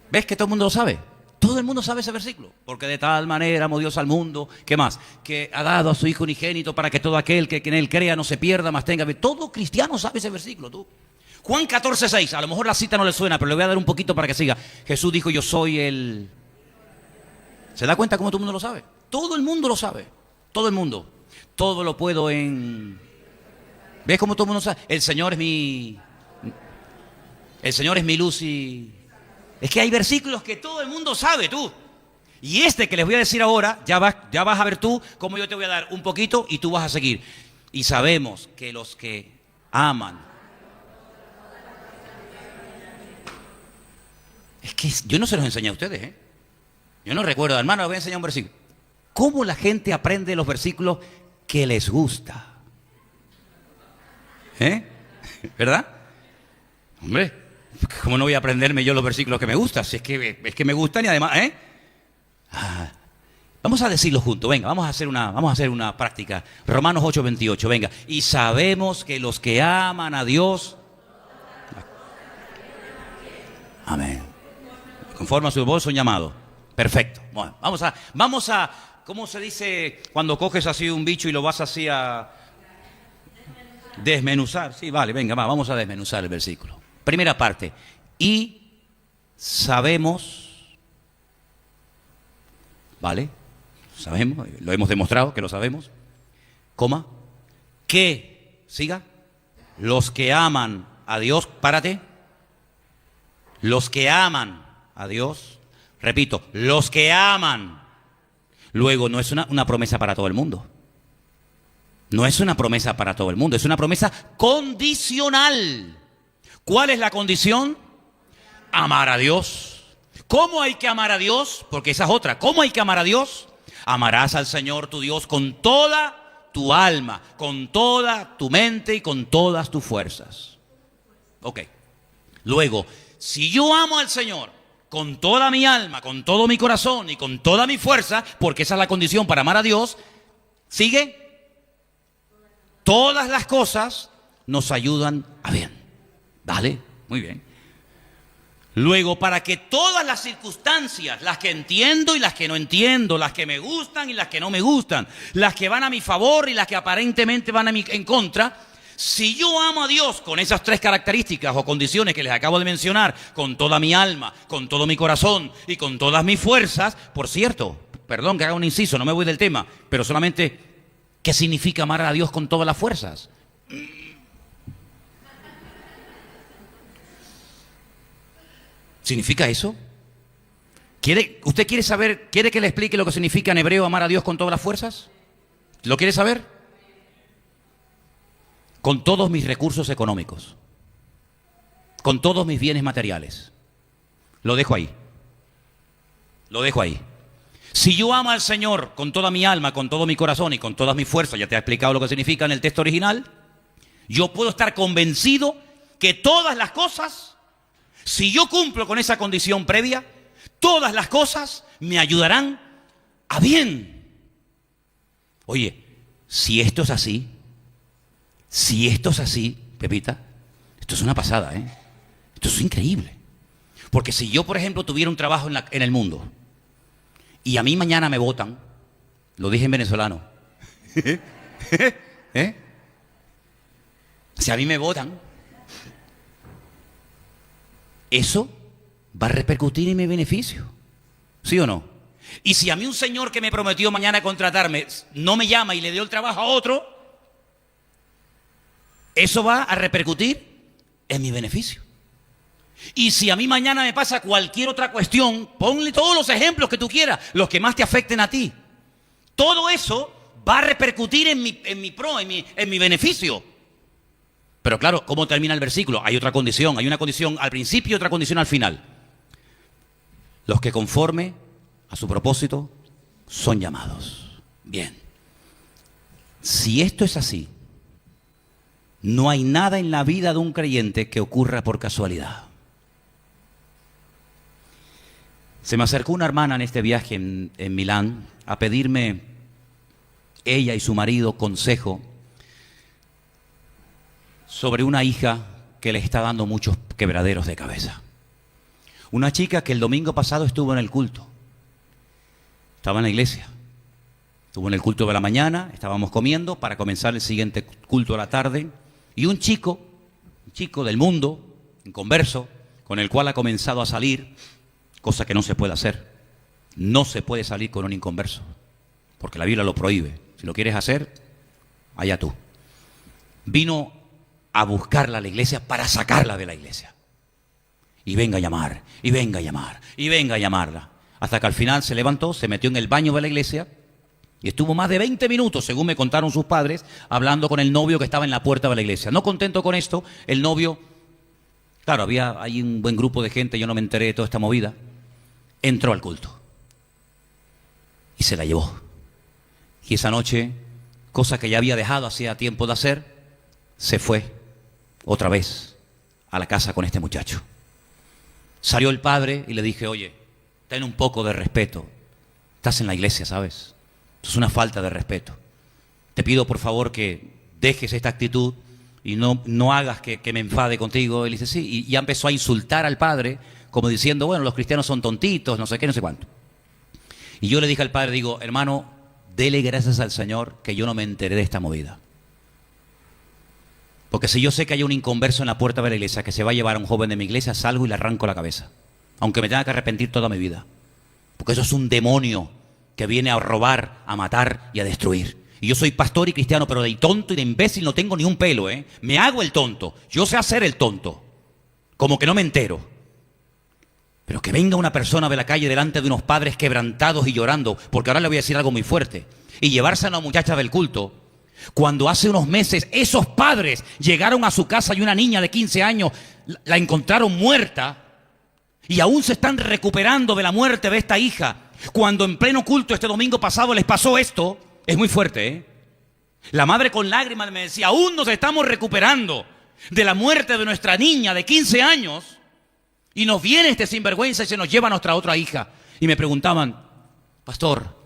¿Ves que todo el mundo lo sabe? Todo el mundo sabe ese versículo. Porque de tal manera amó Dios al mundo, ¿qué más? Que ha dado a su Hijo unigénito para que todo aquel que en él crea no se pierda, mas tenga vida. Todo cristiano sabe ese versículo, tú. Juan 14:6, a lo mejor la cita no le suena, pero le voy a dar un poquito para que siga. Jesús dijo, yo soy el... ¿Se da cuenta cómo todo el mundo lo sabe? Todo el mundo lo sabe. Todo el mundo. Todo lo puedo en... ¿Ves cómo todo el mundo sabe? El Señor es mi luz y... Es que hay versículos que todo el mundo sabe, tú. Y este que les voy a decir ahora, ya vas a ver tú cómo yo te voy a dar un poquito y tú vas a seguir. Y sabemos que los que aman... Es que yo no se los enseñé a ustedes, ¿eh? Yo no recuerdo, hermano, les voy a enseñar un versículo. ¿Cómo la gente aprende los versículos que les gusta? ¿Eh? ¿Verdad? Hombre, ¿cómo no voy a aprenderme yo los versículos que me gustan? Si es que me gustan y además, ¿eh? Vamos a decirlo juntos, venga, vamos a hacer una práctica. Romanos 8:28, venga. Y sabemos que los que aman a Dios... Amén. Conforme a su voz son llamados. Perfecto. Bueno, vamos a, ¿cómo se dice cuando coges así un bicho y lo vas así a desmenuzar? Sí, vale, venga, vamos a desmenuzar el versículo. Primera parte. Y sabemos, ¿vale? Sabemos, lo hemos demostrado que lo sabemos. Coma. Que, siga, los que aman a Dios, párate. Los que aman a Dios, repito, los que aman. Luego, no es una promesa para todo el mundo. No es una promesa para todo el mundo, es una promesa condicional. ¿Cuál es la condición? Amar a Dios. ¿Cómo hay que amar a Dios? Porque esa es otra. ¿Cómo hay que amar a Dios? Amarás al Señor tu Dios con toda tu alma, con toda tu mente y con todas tus fuerzas. Ok. Luego, si yo amo al Señor con toda mi alma, con todo mi corazón y con toda mi fuerza, porque esa es la condición para amar a Dios, ¿sigue? Todas las cosas nos ayudan a bien. ¿Vale? Muy bien. Luego, para que todas las circunstancias, las que entiendo y las que no entiendo, las que me gustan y las que no me gustan, las que van a mi favor y las que aparentemente van en contra, si yo amo a Dios con esas tres características o condiciones que les acabo de mencionar, con toda mi alma, con todo mi corazón y con todas mis fuerzas, por cierto, perdón que haga un inciso, no me voy del tema, pero solamente, ¿qué significa amar a Dios con todas las fuerzas? ¿Significa eso? ¿Usted quiere que le explique lo que significa en hebreo amar a Dios con todas las fuerzas? ¿Lo quiere saber? Con todos mis recursos económicos, con todos mis bienes materiales. Lo dejo ahí. Lo dejo ahí. Si yo amo al Señor con toda mi alma, con todo mi corazón y con todas mis fuerzas, ya te he explicado lo que significa en el texto original, yo puedo estar convencido que todas las cosas, si yo cumplo con esa condición previa, todas las cosas me ayudarán a bien. Oye, si esto es así, Pepita, esto es una pasada, ¿eh? Esto es increíble. Porque si yo, por ejemplo, tuviera un trabajo en el mundo y a mí mañana me votan, lo dije en venezolano, ¿eh? Si a mí me votan, eso va a repercutir en mi beneficio. ¿Sí o no? Y si a mí un señor que me prometió mañana contratarme no me llama y le dio el trabajo a otro, eso va a repercutir en mi beneficio. Y si a mí mañana me pasa cualquier otra cuestión, ponle todos los ejemplos que tú quieras, los que más te afecten a ti. Todo eso va a repercutir en mi beneficio. Pero claro, ¿cómo termina el versículo? Hay otra condición, hay una condición al principio y otra condición al final. Los que conforme a su propósito son llamados. Bien. Si esto es así, no hay nada en la vida de un creyente que ocurra por casualidad. Se me acercó una hermana en este viaje en Milán a pedirme, ella y su marido, consejo sobre una hija que le está dando muchos quebraderos de cabeza. Una chica que el domingo pasado estuvo en el culto. Estaba en la iglesia. Estuvo en el culto de la mañana, estábamos comiendo para comenzar el siguiente culto a la tarde. Y un chico del mundo, inconverso, con el cual ha comenzado a salir, cosa que no se puede hacer. No se puede salir con un inconverso, porque la Biblia lo prohíbe. Si lo quieres hacer, allá tú. Vino a buscarla a la iglesia para sacarla de la iglesia. Y venga a llamar, y venga a llamar, y venga a llamarla. Hasta que al final se levantó, se metió en el baño de la iglesia y estuvo más de 20 minutos, según me contaron sus padres, hablando con el novio que estaba en la puerta de la iglesia. No contento con esto, el novio, claro, había ahí un buen grupo de gente, yo no me enteré de toda esta movida, entró al culto y se la llevó. Y esa noche, cosa que ya había dejado hacía tiempo de hacer, se fue otra vez a la casa con este muchacho. Salió el padre y le dije, oye, ten un poco de respeto. Estás en la iglesia, ¿sabes? Esto es una falta de respeto. Te pido por favor que dejes esta actitud y no hagas que me enfade contigo. Él dice, sí, y ya empezó a insultar al padre, como diciendo, bueno, los cristianos son tontitos, no sé qué, no sé cuánto. Y yo le dije al padre, digo, hermano, dele gracias al Señor que yo no me enteré de esta movida. Porque si yo sé que hay un inconverso en la puerta de la iglesia que se va a llevar a un joven de mi iglesia, salgo y le arranco la cabeza. Aunque me tenga que arrepentir toda mi vida. Porque eso es un demonio que viene a robar, a matar y a destruir. Y yo soy pastor y cristiano, pero de tonto y de imbécil no tengo ni un pelo, ¿eh? Me hago el tonto. Yo sé hacer el tonto. Como que no me entero. Pero que venga una persona de la calle delante de unos padres quebrantados y llorando, porque ahora le voy a decir algo muy fuerte, y llevarse a una muchacha del culto, cuando hace unos meses esos padres llegaron a su casa y una niña de 15 años la encontraron muerta y aún se están recuperando de la muerte de esta hija. Cuando en pleno culto este domingo pasado les pasó esto, es muy fuerte, ¿eh? La madre con lágrimas me decía, aún nos estamos recuperando de la muerte de nuestra niña de 15 años y nos viene este sinvergüenza y se nos lleva a nuestra otra hija. Y me preguntaban, pastor,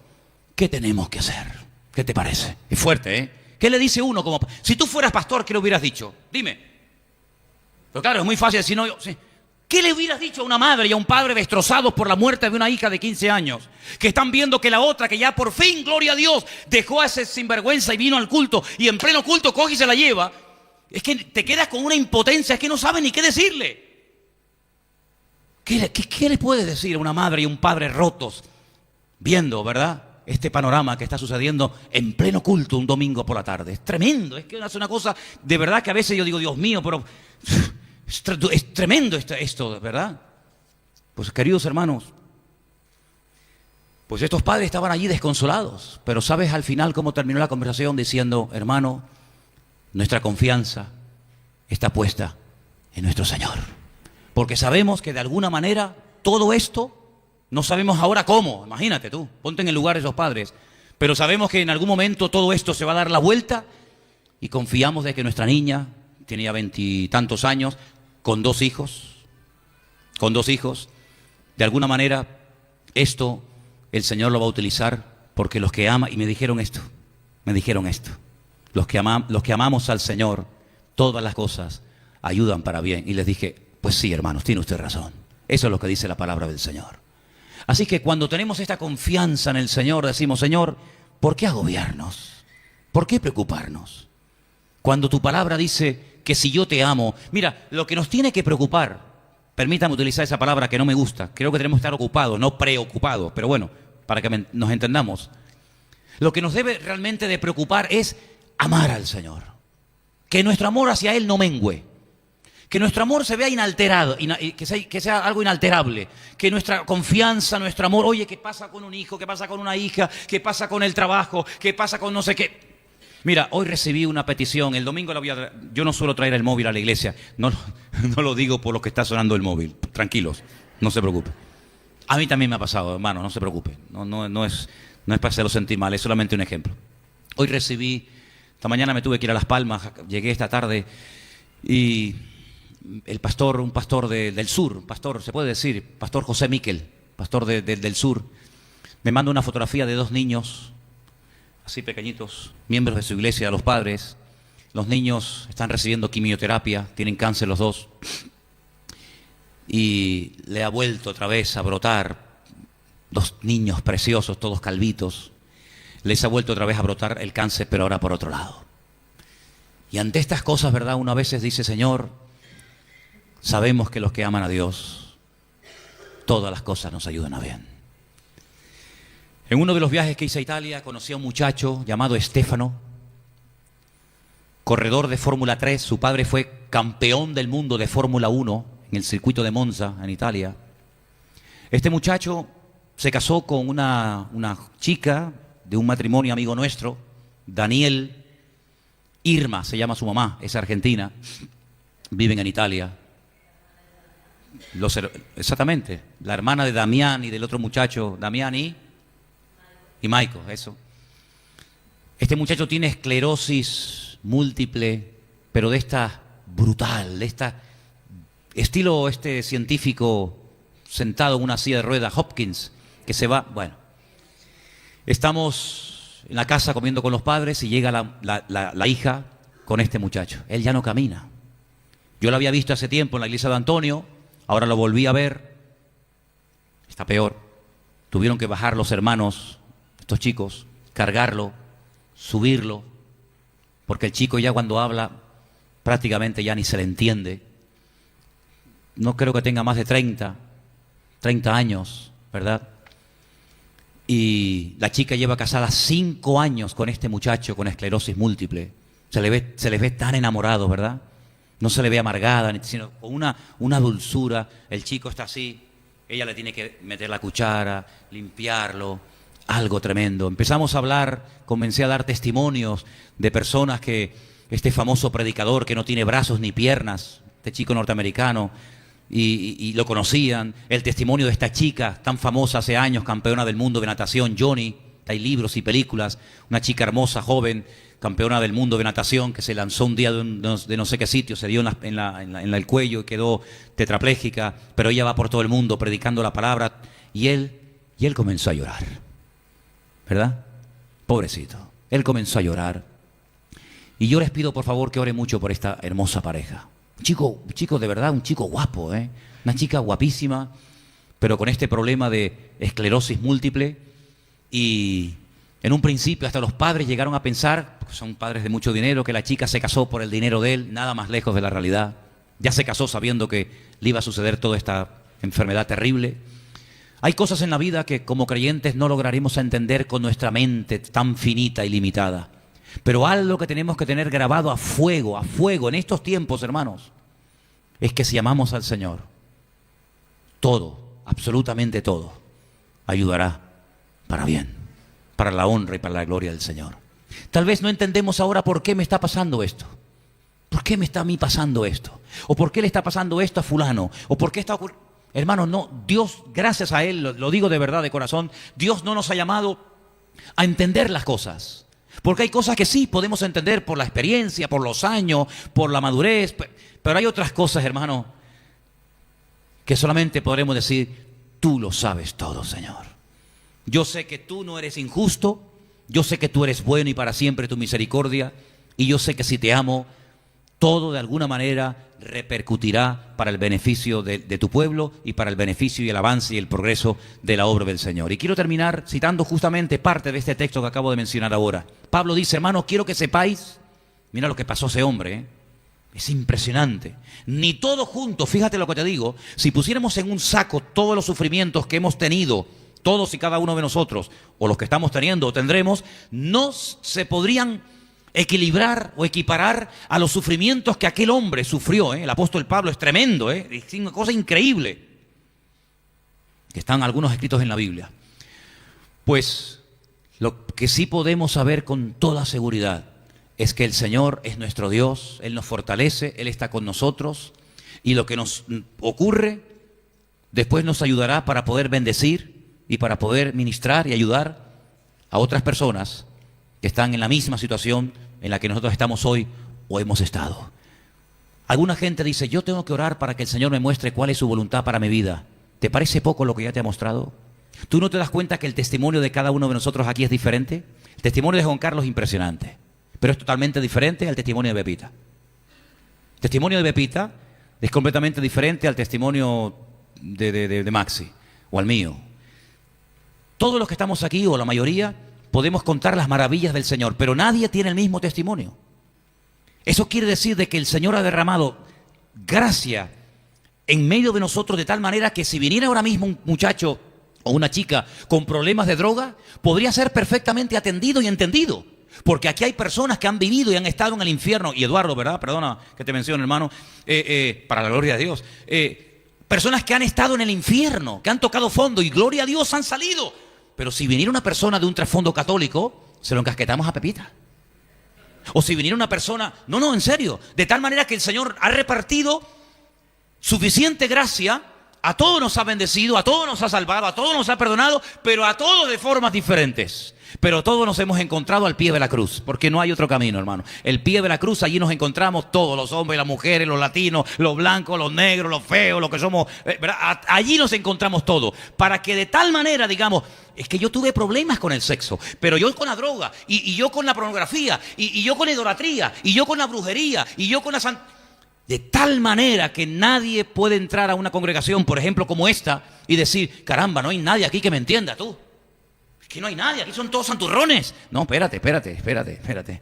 ¿qué tenemos que hacer? ¿Qué te parece? Es fuerte, ¿eh? ¿Qué le dice uno como... Si tú fueras pastor, ¿qué le hubieras dicho? Dime. Pero claro, es muy fácil decir, no, yo... Sí. ¿Qué le hubieras dicho a una madre y a un padre destrozados por la muerte de una hija de 15 años? Que están viendo que la otra, que ya por fin, gloria a Dios, dejó a ese sinvergüenza y vino al culto, y en pleno culto coge y se la lleva. Es que te quedas con una impotencia, es que no sabes ni qué decirle. ¿Qué le puedes decir a una madre y un padre rotos, viendo, verdad, este panorama que está sucediendo en pleno culto un domingo por la tarde? Es tremendo, es que es una cosa, de verdad que a veces yo digo, Dios mío, pero es tremendo esto, ¿verdad? Pues queridos hermanos, pues estos padres estaban allí desconsolados, pero ¿sabes al final cómo terminó la conversación? Diciendo, hermano, nuestra confianza está puesta en nuestro Señor. Porque sabemos que de alguna manera todo esto, no sabemos ahora cómo, imagínate tú, ponte en el lugar de esos padres, pero sabemos que en algún momento todo esto se va a dar la vuelta y confiamos de que nuestra niña, tenía 20 y tantos años, con dos hijos, de alguna manera esto el Señor lo va a utilizar porque los que aman, y me dijeron esto, los que amamos al Señor, todas las cosas ayudan para bien. Y les dije, pues sí, hermanos, tiene usted razón. Eso es lo que dice la palabra del Señor. Así que cuando tenemos esta confianza en el Señor, decimos, Señor, ¿por qué agobiarnos? ¿Por qué preocuparnos? Cuando tu palabra dice que si yo te amo. Mira, lo que nos tiene que preocupar, permítame utilizar esa palabra que no me gusta, creo que tenemos que estar ocupados, no preocupados, pero bueno, para que nos entendamos. Lo que nos debe realmente de preocupar es amar al Señor. Que nuestro amor hacia Él no mengüe. Que nuestro amor se vea inalterado, que sea algo inalterable. Que nuestra confianza, nuestro amor, oye, ¿qué pasa con un hijo? ¿Qué pasa con una hija? ¿Qué pasa con el trabajo? ¿Qué pasa con no sé qué? Mira, hoy recibí una petición, el domingo yo no suelo traer el móvil a la iglesia. No lo digo por lo que está sonando el móvil. Tranquilos, no se preocupe. A mí también me ha pasado, hermano, no se preocupe. No es para hacerlo sentir mal, es solamente un ejemplo. Hoy recibí, esta mañana me tuve que ir a Las Palmas, llegué esta tarde y un pastor del sur, se puede decir, pastor José Miquel, pastor del sur, me manda una fotografía de 2 niños, así pequeñitos, miembros de su iglesia, los padres. Los niños están recibiendo quimioterapia, tienen cáncer los 2, y le ha vuelto otra vez a brotar, 2 niños preciosos, todos calvitos, les ha vuelto otra vez a brotar el cáncer, pero ahora por otro lado. Y ante estas cosas, ¿verdad? Uno a veces dice, Señor, sabemos que los que aman a Dios, todas las cosas nos ayudan a bien. En uno de los viajes que hice a Italia, conocí a un muchacho llamado Estefano, corredor de Fórmula 3. Su padre fue campeón del mundo de Fórmula 1 en el circuito de Monza, en Italia. Este muchacho se casó con una chica de un matrimonio amigo nuestro, Daniel. Irma se llama su mamá, es argentina, viven en Italia. Exactamente, la hermana de Damián y del otro muchacho, Damián y Maico, eso. Este muchacho tiene esclerosis múltiple, pero de esta brutal, de esta estilo científico sentado en una silla de ruedas, Hopkins, que se va. Bueno, estamos en la casa comiendo con los padres y llega la hija con este muchacho. Él ya no camina. Yo lo había visto hace tiempo en la iglesia de Antonio, ahora lo volví a ver. Está peor. Tuvieron que bajar los hermanos, estos chicos, cargarlo, subirlo, porque el chico ya cuando habla prácticamente ya ni se le entiende. No creo que tenga más de 30 años, ¿verdad? Y la chica lleva casada 5 años con este muchacho con esclerosis múltiple. Se les ve tan enamorados, ¿verdad? No se le ve amargada, sino con una dulzura. El chico está así, ella le tiene que meter la cuchara, limpiarlo, algo tremendo. Empezamos a hablar, comencé a dar testimonios de personas que, este famoso predicador que no tiene brazos ni piernas, este chico norteamericano, y lo conocían, el testimonio de esta chica tan famosa hace años, campeona del mundo de natación, Johnny, hay libros y películas, una chica hermosa, joven, campeona del mundo de natación, que se lanzó un día de no sé qué sitio, se dio en el cuello y quedó tetrapléjica, pero ella va por todo el mundo predicando la palabra, y él comenzó a llorar, ¿verdad? Pobrecito, él comenzó a llorar, y yo les pido por favor que oren mucho por esta hermosa pareja. Un chico de verdad, un chico guapo, una chica guapísima, pero con este problema de esclerosis múltiple. Y en un principio hasta los padres llegaron a pensar, porque son padres de mucho dinero, que la chica se casó por el dinero de él, nada más lejos de la realidad. Ya se casó sabiendo que le iba a suceder toda esta enfermedad terrible. Hay cosas en la vida que como creyentes no lograremos entender con nuestra mente tan finita y limitada. Pero algo que tenemos que tener grabado a fuego en estos tiempos, hermanos, es que si amamos al Señor, todo, absolutamente todo, ayudará para bien, para la honra y para la gloria del Señor. Tal vez no entendemos ahora por qué me está pasando esto. ¿Por qué me está a mí pasando esto? ¿O por qué le está pasando esto a fulano? ¿O por qué está ocurriendo? Hermano, no, Dios, gracias a Él, lo digo de verdad, de corazón, Dios no nos ha llamado a entender las cosas. Porque hay cosas que sí podemos entender por la experiencia, por los años, por la madurez, pero hay otras cosas, hermano, que solamente podremos decir, tú lo sabes todo, Señor. Yo sé que tú no eres injusto, yo sé que tú eres bueno y para siempre tu misericordia, y yo sé que si te amo, todo de alguna manera repercutirá para el beneficio de tu pueblo y para el beneficio y el avance y el progreso de la obra del Señor. Y quiero terminar citando justamente parte de este texto que acabo de mencionar ahora. Pablo dice, hermano, quiero que sepáis, mira lo que pasó a ese hombre, Es impresionante. Ni todos juntos, fíjate lo que te digo, si pusiéramos en un saco todos los sufrimientos que hemos tenido, todos y cada uno de nosotros, o los que estamos teniendo o tendremos, no se podrían equilibrar o equiparar a los sufrimientos que aquel hombre sufrió. El apóstol Pablo es tremendo, es una cosa increíble, que están algunos escritos en la Biblia. Pues lo que sí podemos saber con toda seguridad es que el Señor es nuestro Dios, Él nos fortalece, Él está con nosotros, y lo que nos ocurre después nos ayudará para poder bendecir y para poder ministrar y ayudar a otras personas que están en la misma situación en la que nosotros estamos hoy o hemos estado. Alguna gente dice, yo tengo que orar para que el Señor me muestre cuál es su voluntad para mi vida. ¿Te parece poco lo que ya te ha mostrado? ¿Tú no te das cuenta que el testimonio de cada uno de nosotros aquí es diferente? El testimonio de Juan Carlos es impresionante, pero es totalmente diferente al testimonio de Pepita. El testimonio de Pepita es completamente diferente al testimonio de Maxi o al mío. Todos los que estamos aquí, o la mayoría, podemos contar las maravillas del Señor, pero nadie tiene el mismo testimonio. Eso quiere decir de que el Señor ha derramado gracia en medio de nosotros de tal manera que si viniera ahora mismo un muchacho o una chica con problemas de droga, podría ser perfectamente atendido y entendido. Porque aquí hay personas que han vivido y han estado en el infierno. Y Eduardo, ¿verdad? Perdona que te mencione, hermano, para la gloria de Dios. Personas que han estado en el infierno, que han tocado fondo y gloria a Dios han salido. Pero si viniera una persona de un trasfondo católico, se lo encasquetamos a Pepita. O si viniera una persona, no, en serio, de tal manera que el Señor ha repartido suficiente gracia, a todos nos ha bendecido, a todos nos ha salvado, a todos nos ha perdonado, pero a todos de formas diferentes. Pero todos nos hemos encontrado al pie de la cruz, porque no hay otro camino, hermano. El pie de la cruz, allí nos encontramos todos, los hombres, las mujeres, los latinos, los blancos, los negros, los feos, los que somos, ¿verdad? Allí nos encontramos todos, para que de tal manera, digamos, es que yo tuve problemas con el sexo, pero yo con la droga, y yo con la pornografía, y yo con la idolatría, y yo con la brujería, y yo con la de tal manera que nadie puede entrar a una congregación, por ejemplo, como esta, y decir, caramba, no hay nadie aquí que me entienda, tú. Que no hay nadie, aquí son todos santurrones. No, espérate.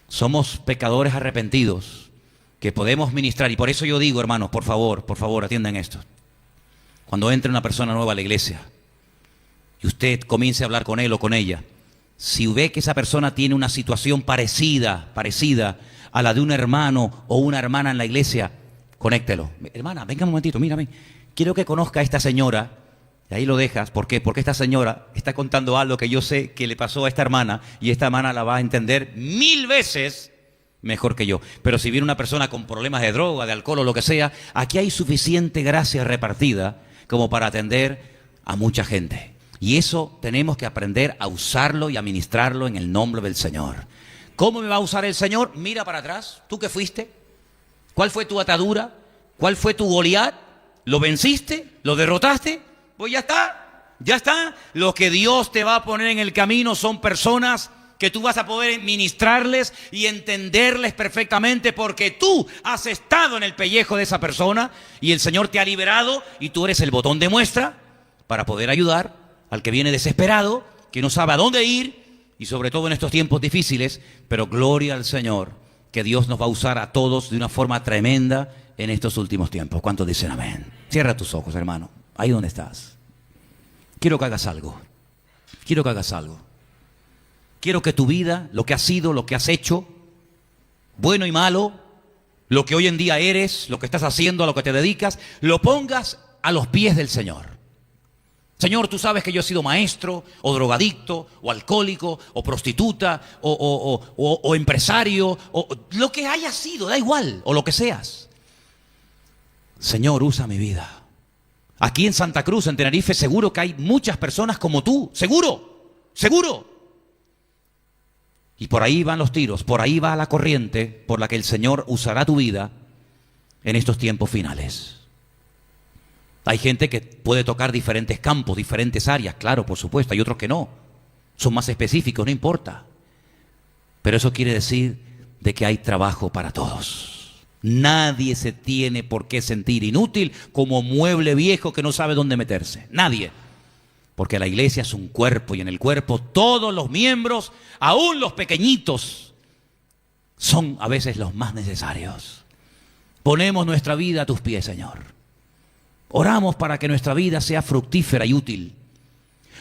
Somos pecadores arrepentidos que podemos ministrar. Y por eso yo digo, hermanos, por favor, atiendan esto. Cuando entre una persona nueva a la iglesia y usted comience a hablar con él o con ella, si ve que esa persona tiene una situación parecida a la de un hermano o una hermana en la iglesia, conéctelo. Hermana, venga un momentito, mírame. Quiero que conozca a esta señora. Y ahí lo dejas. ¿Por qué? Porque esta señora está contando algo que yo sé que le pasó a esta hermana, y esta hermana la va a entender 1000 veces mejor que yo. Pero si viene una persona con problemas de droga, de alcohol o lo que sea, aquí hay suficiente gracia repartida como para atender a mucha gente. Y eso tenemos que aprender a usarlo y a ministrarlo en el nombre del Señor. ¿Cómo me va a usar el Señor? Mira para atrás. ¿Tú qué fuiste? ¿Cuál fue tu atadura? ¿Cuál fue tu Goliat? ¿Lo venciste? ¿Lo derrotaste? Pues ya está. Lo que Dios te va a poner en el camino son personas que tú vas a poder ministrarles y entenderles perfectamente, porque tú has estado en el pellejo de esa persona y el Señor te ha liberado, y tú eres el botón de muestra para poder ayudar al que viene desesperado, que no sabe a dónde ir, y sobre todo en estos tiempos difíciles. Pero gloria al Señor, que Dios nos va a usar a todos de una forma tremenda en estos últimos tiempos. ¿Cuántos dicen amén? Cierra tus ojos, hermano. Ahí donde estás. Quiero que hagas algo. Quiero que tu vida, lo que has sido, lo que has hecho, bueno y malo, lo que hoy en día eres, lo que estás haciendo, a lo que te dedicas, lo pongas a los pies del Señor. Señor, tú sabes que yo he sido maestro, o drogadicto, o alcohólico, o prostituta, o empresario, o lo que haya sido, da igual, o lo que seas. Señor, usa mi vida. Aquí en Santa Cruz, en Tenerife, seguro que hay muchas personas como tú. Seguro. Y por ahí van los tiros, por ahí va la corriente por la que el Señor usará tu vida en estos tiempos finales. Hay gente que puede tocar diferentes campos, diferentes áreas, claro, por supuesto. Hay otros que no. Son más específicos, no importa. Pero eso quiere decir de que hay trabajo para todos. Nadie se tiene por qué sentir inútil como mueble viejo que no sabe dónde meterse. Nadie. Porque la iglesia es un cuerpo, y en el cuerpo todos los miembros, aún los pequeñitos, son a veces los más necesarios. Ponemos nuestra vida a tus pies, Señor. Oramos para que nuestra vida sea fructífera y útil.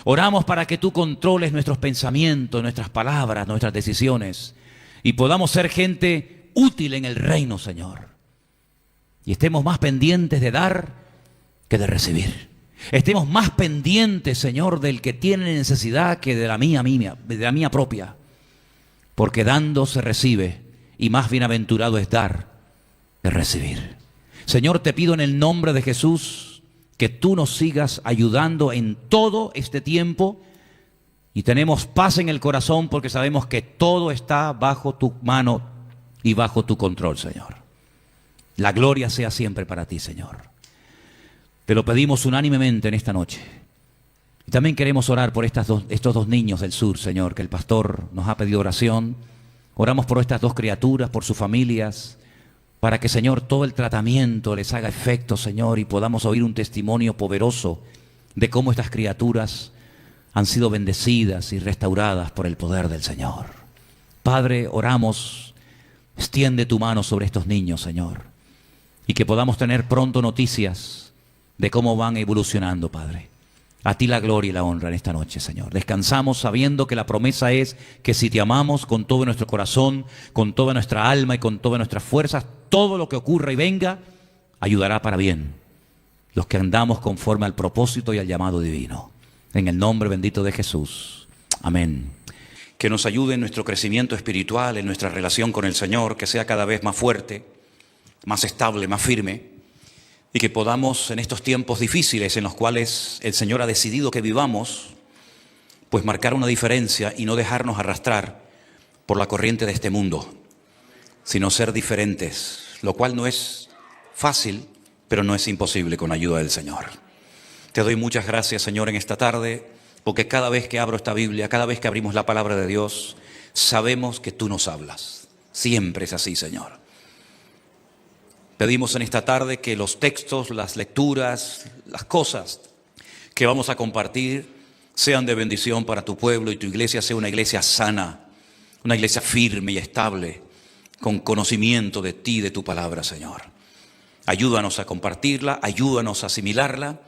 Oramos para que tú controles nuestros pensamientos, nuestras palabras, nuestras decisiones y podamos ser gente útil en el reino, Señor. Y estemos más pendientes de dar que de recibir. Estemos más pendientes, Señor, del que tiene necesidad que de la mía propia. Porque dando se recibe y más bienaventurado es dar que recibir. Señor, te pido en el nombre de Jesús que tú nos sigas ayudando en todo este tiempo y tenemos paz en el corazón porque sabemos que todo está bajo tu mano y bajo tu control, Señor. La gloria sea siempre para ti, Señor. Te lo pedimos unánimemente en esta noche. Y también queremos orar por estos dos niños del sur, Señor, que el pastor nos ha pedido oración. Oramos por estas dos criaturas, por sus familias, para que, Señor, todo el tratamiento les haga efecto, Señor, y podamos oír un testimonio poderoso de cómo estas criaturas han sido bendecidas y restauradas por el poder del Señor. Padre, oramos, extiende tu mano sobre estos niños, Señor, y que podamos tener pronto noticias de cómo van evolucionando, Padre. A ti la gloria y la honra en esta noche, Señor. Descansamos sabiendo que la promesa es que si te amamos con todo nuestro corazón, con toda nuestra alma y con todas nuestras fuerzas, todo lo que ocurra y venga, ayudará para bien. Los que andamos conforme al propósito y al llamado divino. En el nombre bendito de Jesús. Amén. Que nos ayude en nuestro crecimiento espiritual, en nuestra relación con el Señor, que sea cada vez más fuerte, más estable, más firme. Y que podamos en estos tiempos difíciles en los cuales el Señor ha decidido que vivamos, pues marcar una diferencia y no dejarnos arrastrar por la corriente de este mundo, sino ser diferentes, lo cual no es fácil, pero no es imposible con ayuda del Señor. Te doy muchas gracias, Señor, en esta tarde, porque cada vez que abro esta Biblia, cada vez que abrimos la palabra de Dios, sabemos que tú nos hablas. Siempre es así, Señor. Pedimos en esta tarde que los textos, las lecturas, las cosas que vamos a compartir sean de bendición para tu pueblo y tu iglesia sea una iglesia sana, una iglesia firme y estable, con conocimiento de ti, de tu palabra, Señor. Ayúdanos a compartirla, ayúdanos a asimilarla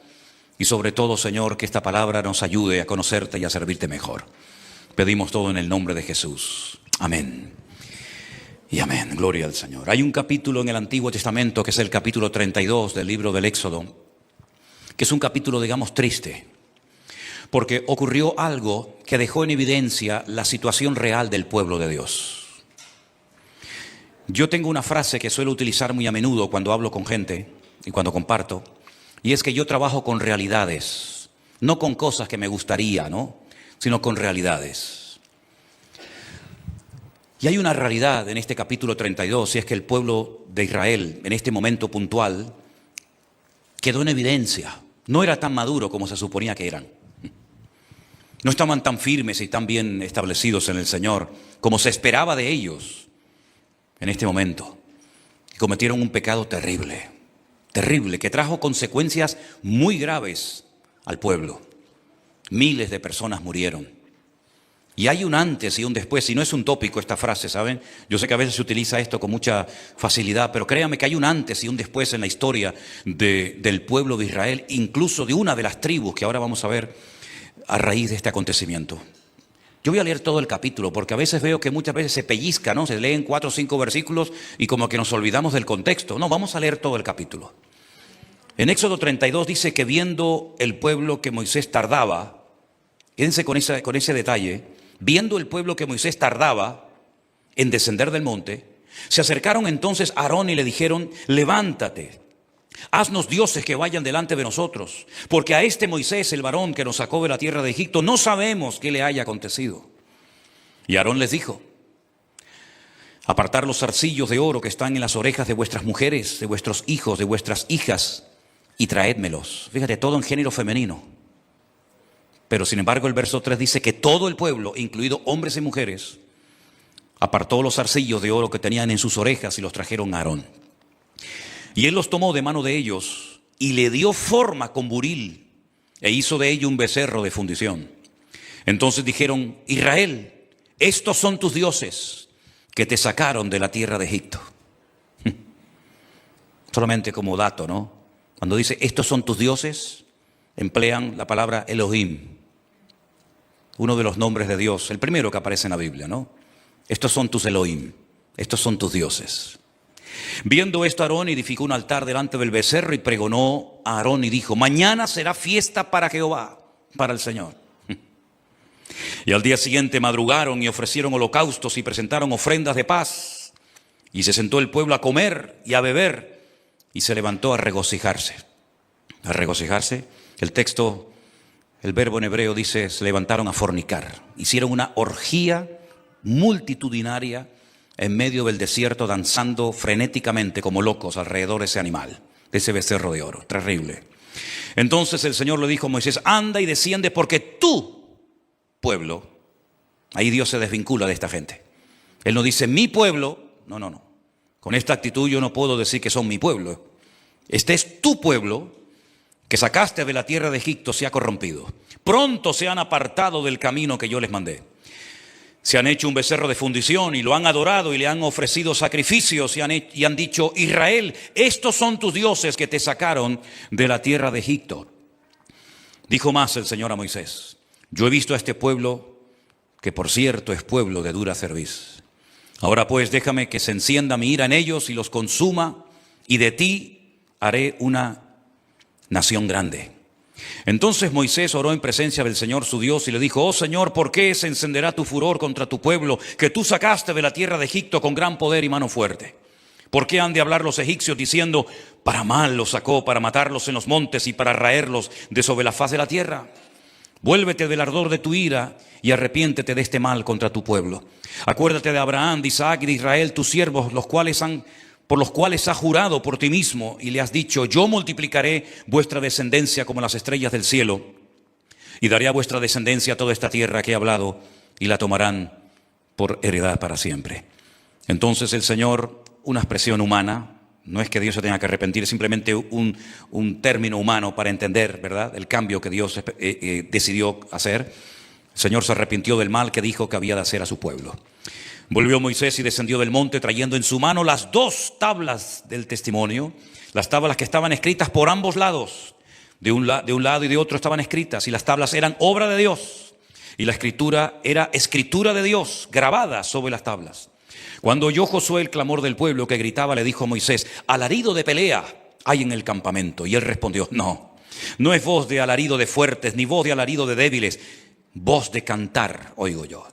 y sobre todo, Señor, que esta palabra nos ayude a conocerte y a servirte mejor. Pedimos todo en el nombre de Jesús. Amén. Y amén, gloria al Señor. Hay un capítulo en el Antiguo Testamento que es el capítulo 32 del libro del Éxodo, que es un capítulo, digamos, triste, porque ocurrió algo que dejó en evidencia la situación real del pueblo de Dios. Yo tengo una frase que suelo utilizar muy a menudo cuando hablo con gente y cuando comparto, y es que yo trabajo con realidades, no con cosas que me gustaría, ¿no? Sino con realidades. Y hay una realidad en este capítulo 32, y es que el pueblo de Israel, en este momento puntual, quedó en evidencia. No era tan maduro como se suponía que eran. No estaban tan firmes y tan bien establecidos en el Señor como se esperaba de ellos en este momento. Y cometieron un pecado terrible, terrible, que trajo consecuencias muy graves al pueblo. Miles de personas murieron. Y hay un antes y un después, y no es un tópico esta frase, ¿saben? Yo sé que a veces se utiliza esto con mucha facilidad, pero créanme que hay un antes y un después en la historia del pueblo de Israel, incluso de una de las tribus que ahora vamos a ver a raíz de este acontecimiento. Yo voy a leer todo el capítulo, porque a veces veo que muchas veces se pellizca, ¿no? Se leen 4 o 5 versículos y como que nos olvidamos del contexto. No, vamos a leer todo el capítulo. En Éxodo 32 dice que viendo el pueblo que Moisés tardaba, quédense con ese detalle, viendo el pueblo que Moisés tardaba en descender del monte, se acercaron entonces a Aarón y le dijeron: levántate, haznos dioses que vayan delante de nosotros, porque a este Moisés, el varón que nos sacó de la tierra de Egipto, no sabemos qué le haya acontecido. Y Aarón les dijo: apartar los zarcillos de oro que están en las orejas de vuestras mujeres, de vuestros hijos, de vuestras hijas, y traédmelos. Fíjate, todo en género femenino. Pero sin embargo el verso 3 dice que todo el pueblo, incluido hombres y mujeres, apartó los zarcillos de oro que tenían en sus orejas y los trajeron a Aarón. Y él los tomó de mano de ellos y le dio forma con buril e hizo de ello un becerro de fundición. Entonces dijeron: Israel, estos son tus dioses que te sacaron de la tierra de Egipto. Solamente como dato, ¿no? Cuando dice, estos son tus dioses, emplean la palabra Elohim, uno de los nombres de Dios, el primero que aparece en la Biblia, ¿no? Estos son tus Elohim, estos son tus dioses. Viendo esto, Aarón edificó un altar delante del becerro y pregonó a Aarón y dijo, mañana será fiesta para Jehová, para el Señor. Y al día siguiente madrugaron y ofrecieron holocaustos y presentaron ofrendas de paz. Y se sentó el pueblo a comer y a beber y se levantó a regocijarse. A regocijarse, el texto, el verbo en hebreo dice, se levantaron a fornicar. Hicieron una orgía multitudinaria en medio del desierto, danzando frenéticamente como locos alrededor de ese animal, de ese becerro de oro. Terrible. Entonces el Señor le dijo a Moisés, anda y desciende porque tu pueblo, ahí Dios se desvincula de esta gente. Él no dice mi pueblo, no. Con esta actitud yo no puedo decir que son mi pueblo. Este es tu pueblo que sacaste de la tierra de Egipto, se ha corrompido. Pronto se han apartado del camino que yo les mandé. Se han hecho un becerro de fundición y lo han adorado y le han ofrecido sacrificios y han dicho, Israel, estos son tus dioses que te sacaron de la tierra de Egipto. Dijo más el Señor a Moisés, yo he visto a este pueblo, que por cierto es pueblo de dura cerviz. Ahora pues déjame que se encienda mi ira en ellos y los consuma, y de ti haré una nación grande. Entonces Moisés oró en presencia del Señor su Dios y le dijo, oh Señor, ¿por qué se encenderá tu furor contra tu pueblo, que tú sacaste de la tierra de Egipto con gran poder y mano fuerte? ¿Por qué han de hablar los egipcios diciendo, para mal los sacó, para matarlos en los montes y para raerlos de sobre la faz de la tierra? Vuélvete del ardor de tu ira y arrepiéntete de este mal contra tu pueblo. Acuérdate de Abraham, de Isaac y de Israel, tus siervos, por los cuales has jurado por ti mismo y le has dicho, yo multiplicaré vuestra descendencia como las estrellas del cielo y daré a vuestra descendencia toda esta tierra que he hablado y la tomarán por heredad para siempre. Entonces el Señor, una expresión humana, no es que Dios se tenga que arrepentir, es simplemente un término humano para entender, ¿verdad?, el cambio que Dios decidió hacer. El Señor se arrepintió del mal que dijo que había de hacer a su pueblo. Volvió Moisés y descendió del monte trayendo en su mano las 2 tablas del testimonio, las tablas que estaban escritas por ambos lados, de un lado y de otro estaban escritas, y las tablas eran obra de Dios, y la escritura era escritura de Dios grabada sobre las tablas. Cuando oyó Josué el clamor del pueblo que gritaba, le dijo a Moisés, alarido de pelea hay en el campamento. Y él respondió, no es voz de alarido de fuertes, ni voz de alarido de débiles, voz de cantar oigo yo.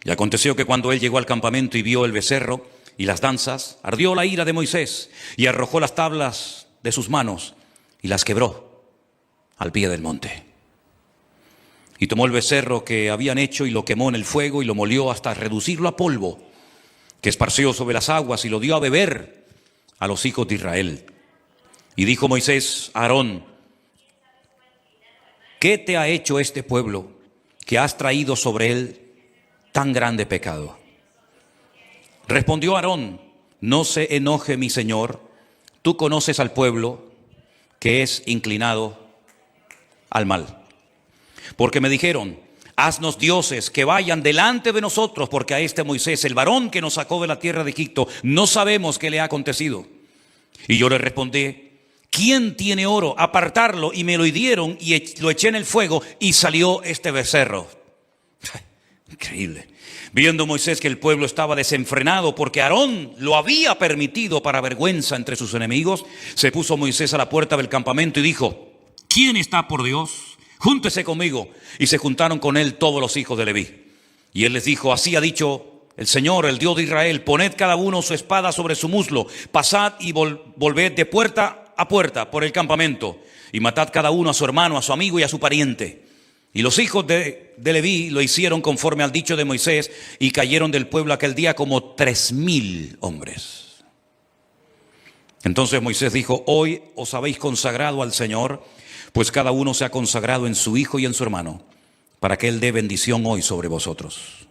Y aconteció que cuando él llegó al campamento y vio el becerro y las danzas, ardió la ira de Moisés y arrojó las tablas de sus manos y las quebró al pie del monte. Y tomó el becerro que habían hecho y lo quemó en el fuego y lo molió hasta reducirlo a polvo, que esparció sobre las aguas y lo dio a beber a los hijos de Israel. Y dijo Moisés a Aarón, ¿qué te ha hecho este pueblo que has traído sobre él tan grande pecado? Respondió Aarón, no se enoje mi señor, tú conoces al pueblo que es inclinado al mal. Porque me dijeron, haznos dioses que vayan delante de nosotros, porque a este Moisés, el varón que nos sacó de la tierra de Egipto, no sabemos qué le ha acontecido. Y yo le respondí, ¿quién tiene oro? Apartarlo, y me lo dieron y lo eché en el fuego y salió este becerro. Increíble. Viendo Moisés que el pueblo estaba desenfrenado porque Aarón lo había permitido para vergüenza entre sus enemigos, se puso Moisés a la puerta del campamento y dijo, ¿quién está por Dios? Júntese conmigo. Y se juntaron con él todos los hijos de Leví. Y él les dijo, así ha dicho el Señor, el Dios de Israel, poned cada uno su espada sobre su muslo, pasad y volved de puerta a puerta por el campamento, y matad cada uno a su hermano, a su amigo y a su pariente. Y los hijos de Leví lo hicieron conforme al dicho de Moisés, y cayeron del pueblo aquel día como 3,000 hombres. Entonces Moisés dijo, hoy os habéis consagrado al Señor, pues cada uno se ha consagrado en su hijo y en su hermano, para que él dé bendición hoy sobre vosotros.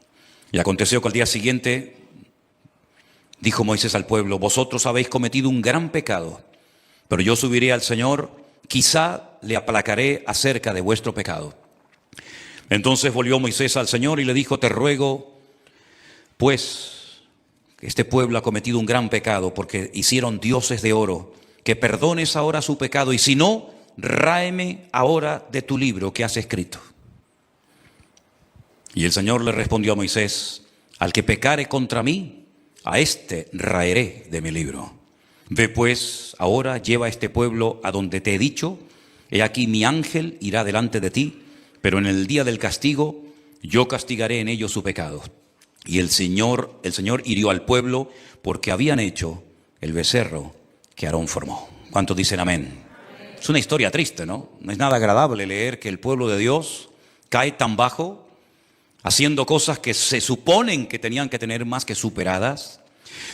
Y aconteció que al día siguiente dijo Moisés al pueblo, vosotros habéis cometido un gran pecado, pero yo subiré al Señor, quizá le aplacaré acerca de vuestro pecado. Entonces volvió Moisés al Señor y le dijo, te ruego, pues, este pueblo ha cometido un gran pecado porque hicieron dioses de oro, que perdones ahora su pecado, y si no, ráeme ahora de tu libro que has escrito. Y el Señor le respondió a Moisés: al que pecare contra mí, a éste raeré de mi libro. Ve pues, ahora lleva a este pueblo a donde te he dicho. He aquí mi ángel irá delante de ti, pero en el día del castigo yo castigaré en ellos su pecado. Y el Señor hirió al pueblo porque habían hecho el becerro que Aarón formó. ¿Cuántos dicen amén? Es una historia triste, ¿no? No es nada agradable leer que el pueblo de Dios cae tan bajo, haciendo cosas que se suponen que tenían que tener más que superadas.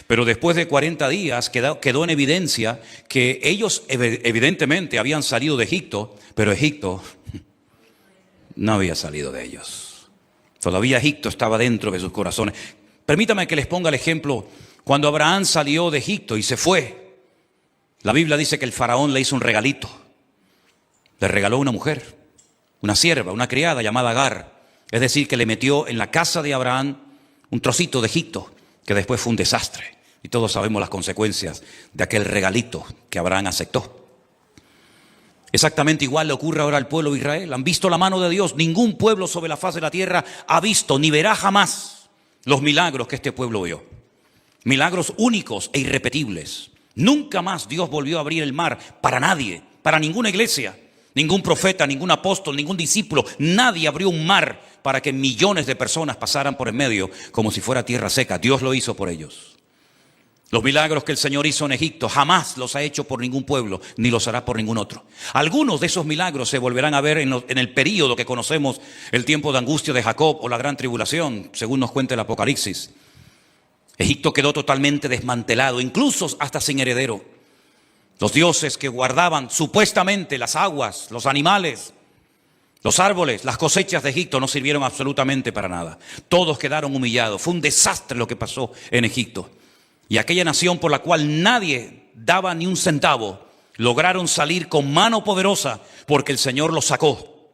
Pero después de 40 días quedó en evidencia que ellos evidentemente habían salido de Egipto, pero Egipto no había salido de ellos. Todavía Egipto estaba dentro de sus corazones. Permítame que les ponga el ejemplo. Cuando Abraham salió de Egipto y se fue, la Biblia dice que el faraón le hizo un regalito. Le regaló una mujer, una sierva, una criada llamada Agar. Es decir, que le metió en la casa de Abraham un trocito de Egipto, que después fue un desastre. Y todos sabemos las consecuencias de aquel regalito que Abraham aceptó. Exactamente igual le ocurre ahora al pueblo de Israel. Han visto la mano de Dios. Ningún pueblo sobre la faz de la tierra ha visto ni verá jamás los milagros que este pueblo vio. Milagros únicos e irrepetibles. Nunca más Dios volvió a abrir el mar para nadie, para ninguna iglesia, ningún profeta, ningún apóstol, ningún discípulo. Nadie abrió un mar para que millones de personas pasaran por en medio como si fuera tierra seca. Dios lo hizo por ellos. Los milagros que el Señor hizo en Egipto jamás los ha hecho por ningún pueblo, ni los hará por ningún otro. Algunos de esos milagros se volverán a ver en el período que conocemos, el tiempo de angustia de Jacob o la gran tribulación, según nos cuenta el Apocalipsis. Egipto quedó totalmente desmantelado, incluso hasta sin heredero. Los dioses que guardaban supuestamente las aguas, los animales, los árboles, las cosechas de Egipto no sirvieron absolutamente para nada. Todos quedaron humillados. Fue un desastre lo que pasó en Egipto. Y aquella nación por la cual nadie daba ni un centavo, lograron salir con mano poderosa porque el Señor los sacó.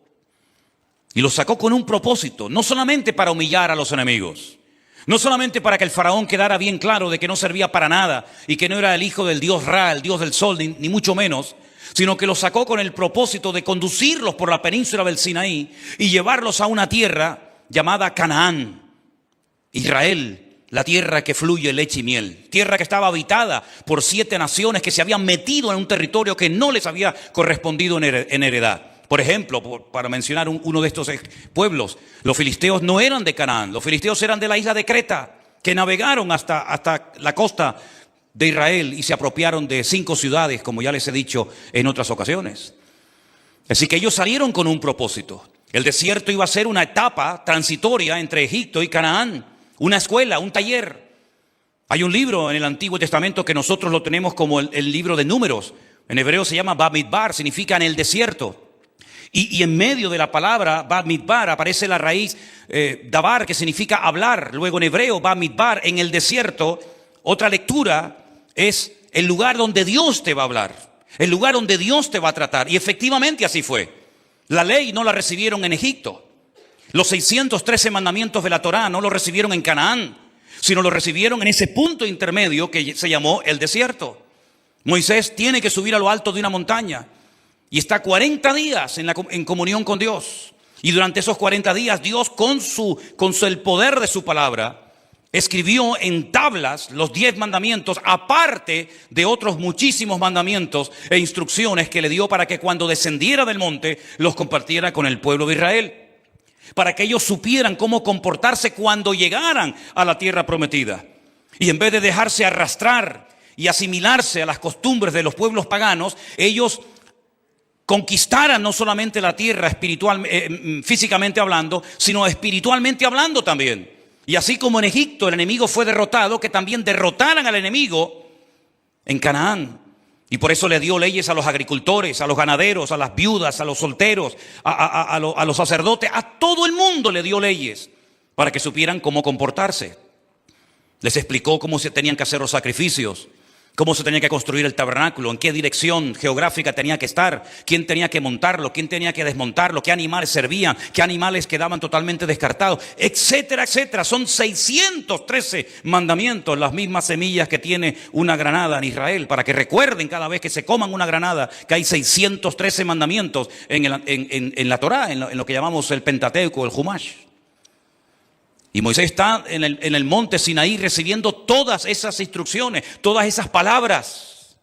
Y los sacó con un propósito, no solamente para humillar a los enemigos, no solamente para que el faraón quedara bien claro de que no servía para nada y que no era el hijo del dios Ra, el dios del sol, ni mucho menos, sino que los sacó con el propósito de conducirlos por la península del Sinaí y llevarlos a una tierra llamada Canaán, Israel. La tierra que fluye leche y miel, tierra que estaba habitada por 7 naciones que se habían metido en un territorio que no les había correspondido en heredad. Por ejemplo, para mencionar uno de estos pueblos, los filisteos no eran de Canaán, los filisteos eran de la isla de Creta, que navegaron hasta la costa de Israel y se apropiaron de 5 ciudades, como ya les he dicho en otras ocasiones. Así que ellos salieron con un propósito. El desierto iba a ser una etapa transitoria entre Egipto y Canaán. Una escuela, un taller. Hay un libro en el Antiguo Testamento que nosotros lo tenemos como el libro de Números. En hebreo se llama Bamidbar, significa en el desierto. Y en medio de la palabra Bamidbar aparece la raíz dabar, que significa hablar. Luego en hebreo Bamidbar, en el desierto. Otra lectura es el lugar donde Dios te va a hablar, el lugar donde Dios te va a tratar. Y efectivamente así fue. La ley no la recibieron en Egipto. Los 613 mandamientos de la Torá no los recibieron en Canaán, sino los recibieron en ese punto intermedio que se llamó el desierto. Moisés tiene que subir a lo alto de una montaña y está 40 días en comunión con Dios. Y durante esos 40 días Dios con el poder de su palabra escribió en tablas los 10 mandamientos, aparte de otros muchísimos mandamientos e instrucciones que le dio para que cuando descendiera del monte los compartiera con el pueblo de Israel, para que ellos supieran cómo comportarse cuando llegaran a la tierra prometida. Y en vez de dejarse arrastrar y asimilarse a las costumbres de los pueblos paganos, ellos conquistaran no solamente la tierra físicamente hablando, sino espiritualmente hablando también. Y así como en Egipto el enemigo fue derrotado, que también derrotaran al enemigo en Canaán. Y por eso le dio leyes a los agricultores, a los ganaderos, a las viudas, a los solteros, a los sacerdotes, a todo el mundo le dio leyes para que supieran cómo comportarse. Les explicó cómo se tenían que hacer los sacrificios cómo se tenía que construir el tabernáculo, en qué dirección geográfica tenía que estar, quién tenía que montarlo, quién tenía que desmontarlo, qué animales servían, qué animales quedaban totalmente descartados, etcétera, etcétera. Son 613 mandamientos, las mismas semillas que tiene una granada en Israel, para que recuerden cada vez que se coman una granada que hay 613 mandamientos en la Torá, en lo que llamamos el Pentateuco, el Humash. Y Moisés está en el monte Sinaí recibiendo todas esas instrucciones, todas esas palabras.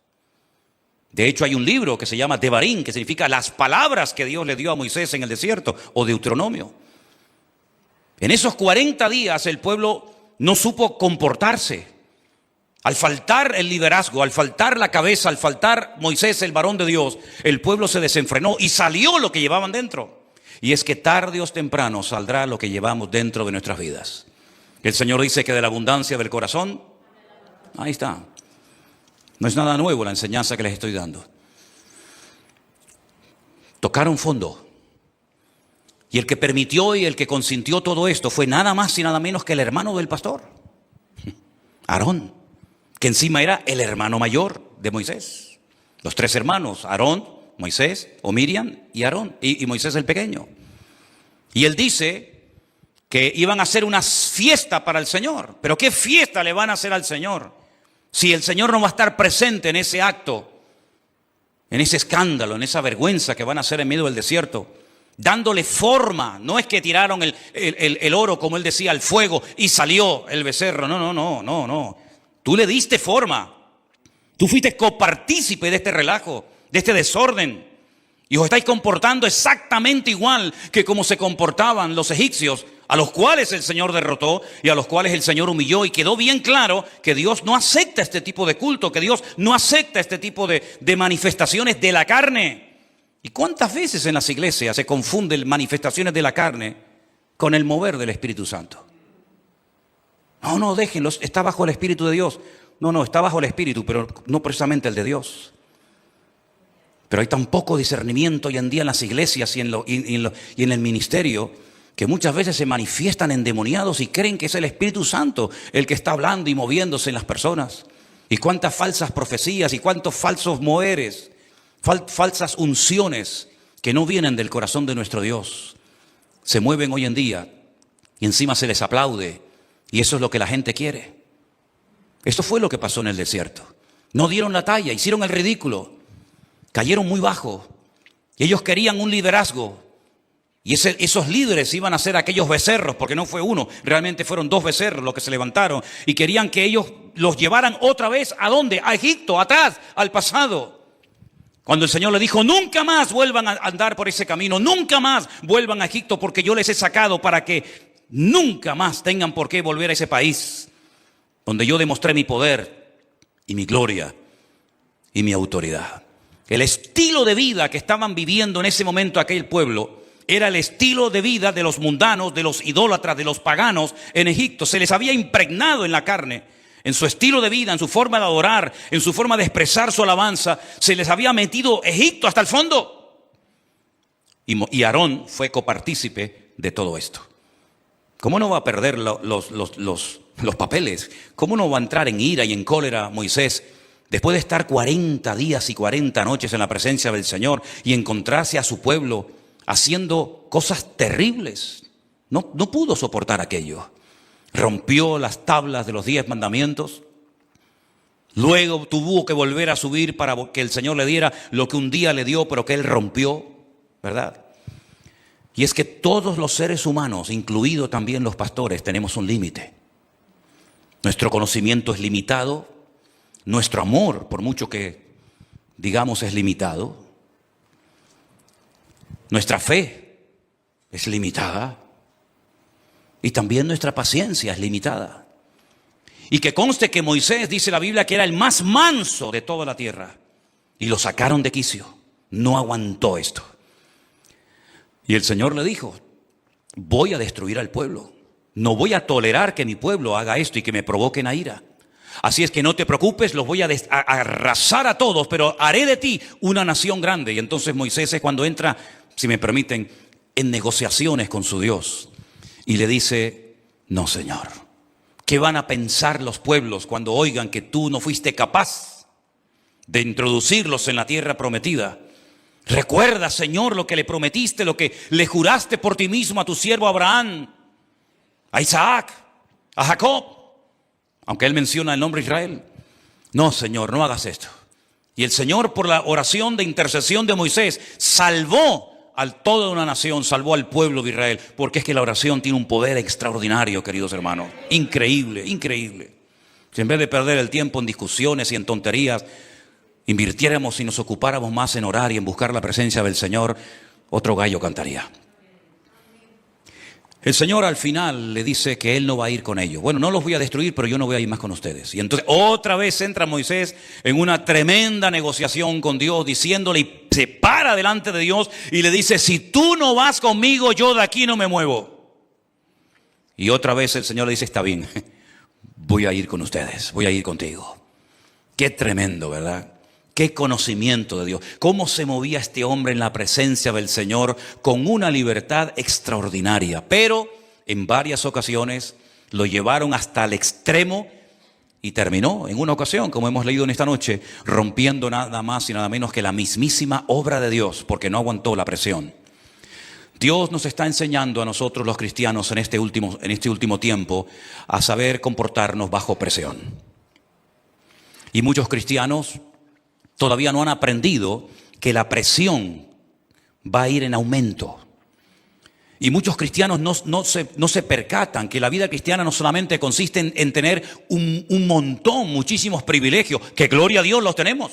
De hecho, hay un libro que se llama Devarim, que significa las palabras que Dios le dio a Moisés en el desierto, o Deuteronomio. En esos 40 días el pueblo no supo comportarse. Al faltar el liderazgo, al faltar la cabeza, al faltar Moisés, el varón de Dios, el pueblo se desenfrenó y salió lo que llevaban dentro. Y es que tarde o temprano saldrá lo que llevamos dentro de nuestras vidas. El Señor dice que de la abundancia del corazón, ahí está. No es nada nuevo la enseñanza que les estoy dando. Tocaron fondo. Y el que permitió y el que consintió todo esto fue nada más y nada menos que el hermano del pastor, Aarón, que encima era el hermano mayor de Moisés. Los tres hermanos, Aarón, Moisés, o Miriam y Aarón, y Moisés el pequeño. Y él dice que iban a hacer una fiesta para el Señor. Pero ¿qué fiesta le van a hacer al Señor si el Señor no va a estar presente en ese acto, en ese escándalo, en esa vergüenza que van a hacer en medio del desierto? Dándole forma. No es que tiraron el oro, como él decía, al fuego y salió el becerro. No. Tú le diste forma. Tú fuiste copartícipe de este relajo, de este desorden, y os estáis comportando exactamente igual que como se comportaban los egipcios, a los cuales el Señor derrotó y a los cuales el Señor humilló. Y quedó bien claro que Dios no acepta este tipo de culto, que Dios no acepta este tipo de manifestaciones de la carne. ¿Y cuántas veces en las iglesias se confunden manifestaciones de la carne con el mover del Espíritu Santo? No, déjenlos, está bajo el Espíritu de Dios. No, está bajo el Espíritu, pero no precisamente el de Dios. Pero hay tan poco discernimiento hoy en día en las iglesias y en el ministerio, que muchas veces se manifiestan endemoniados y creen que es el Espíritu Santo el que está hablando y moviéndose en las personas. Y cuántas falsas profecías y cuántos falsos moveres, falsas unciones que no vienen del corazón de nuestro Dios se mueven hoy en día, y encima se les aplaude, y eso es lo que la gente quiere. Esto fue lo que pasó en el desierto. No dieron la talla, hicieron el ridículo. Cayeron muy bajo, y ellos querían un liderazgo, y esos líderes iban a ser aquellos becerros, porque no fue uno, realmente fueron 2 becerros los que se levantaron, y querían que ellos los llevaran otra vez, ¿a dónde? A Egipto, atrás, al pasado. Cuando el Señor le dijo, nunca más vuelvan a andar por ese camino, nunca más vuelvan a Egipto, porque yo les he sacado para que nunca más tengan por qué volver a ese país, donde yo demostré mi poder y mi gloria y mi autoridad. El estilo de vida que estaban viviendo en ese momento aquel pueblo era el estilo de vida de los mundanos, de los idólatras, de los paganos en Egipto. Se les había impregnado en la carne, en su estilo de vida, en su forma de adorar, en su forma de expresar su alabanza. Se les había metido Egipto hasta el fondo. Y Aarón fue copartícipe de todo esto. ¿Cómo no va a perder los papeles? ¿Cómo no va a entrar en ira y en cólera Moisés? Después de estar 40 días y 40 noches en la presencia del Señor y encontrarse a su pueblo haciendo cosas terribles, no pudo soportar aquello. Rompió las tablas de los 10 mandamientos. Luego tuvo que volver a subir para que el Señor le diera lo que un día le dio, pero que él rompió, ¿verdad? Y es que todos los seres humanos, incluidos también los pastores, tenemos un límite. Nuestro conocimiento es limitado. Nuestro amor, por mucho que digamos, es limitado. Nuestra fe es limitada. Y también nuestra paciencia es limitada. Y que conste que Moisés, dice la Biblia, que era el más manso de toda la tierra. Y lo sacaron de quicio. No aguantó esto. Y el Señor le dijo, voy a destruir al pueblo. No voy a tolerar que mi pueblo haga esto y que me provoquen a ira. Así es que no te preocupes, los voy a arrasar a todos, pero haré de ti una nación grande. Y entonces Moisés es cuando entra, si me permiten, en negociaciones con su Dios. Y le dice, no, Señor, ¿qué van a pensar los pueblos cuando oigan que tú no fuiste capaz de introducirlos en la tierra prometida. Recuerda, Señor, lo que le prometiste, lo que le juraste por ti mismo a tu siervo Abraham, a Isaac, a Jacob, aunque él menciona el nombre de Israel. No, Señor, no hagas esto. Y el Señor, por la oración de intercesión de Moisés, salvó a toda una nación, salvó al pueblo de Israel, porque es que la oración tiene un poder extraordinario, queridos hermanos, increíble, increíble. Si en vez de perder el tiempo en discusiones y en tonterías, invirtiéramos y nos ocupáramos más en orar y en buscar la presencia del Señor, otro gallo cantaría. El Señor al final le dice que Él no va a ir con ellos. Bueno, no los voy a destruir, pero yo no voy a ir más con ustedes. Y entonces otra vez entra Moisés en una tremenda negociación con Dios, diciéndole, y se para delante de Dios y le dice, si tú no vas conmigo, yo de aquí no me muevo. Y otra vez el Señor le dice, está bien, voy a ir con ustedes, voy a ir contigo. Qué tremendo, ¿verdad? Qué conocimiento de Dios. Cómo se movía este hombre en la presencia del Señor con una libertad extraordinaria. Pero en varias ocasiones lo llevaron hasta el extremo y terminó en una ocasión, como hemos leído en esta noche, rompiendo nada más y nada menos que la mismísima obra de Dios, porque no aguantó la presión. Dios nos está enseñando a nosotros los cristianos en este último tiempo a saber comportarnos bajo presión. Y muchos cristianos todavía no han aprendido que la presión va a ir en aumento. Y muchos cristianos no se percatan que la vida cristiana no solamente consiste en tener un montón, muchísimos privilegios, que gloria a Dios los tenemos,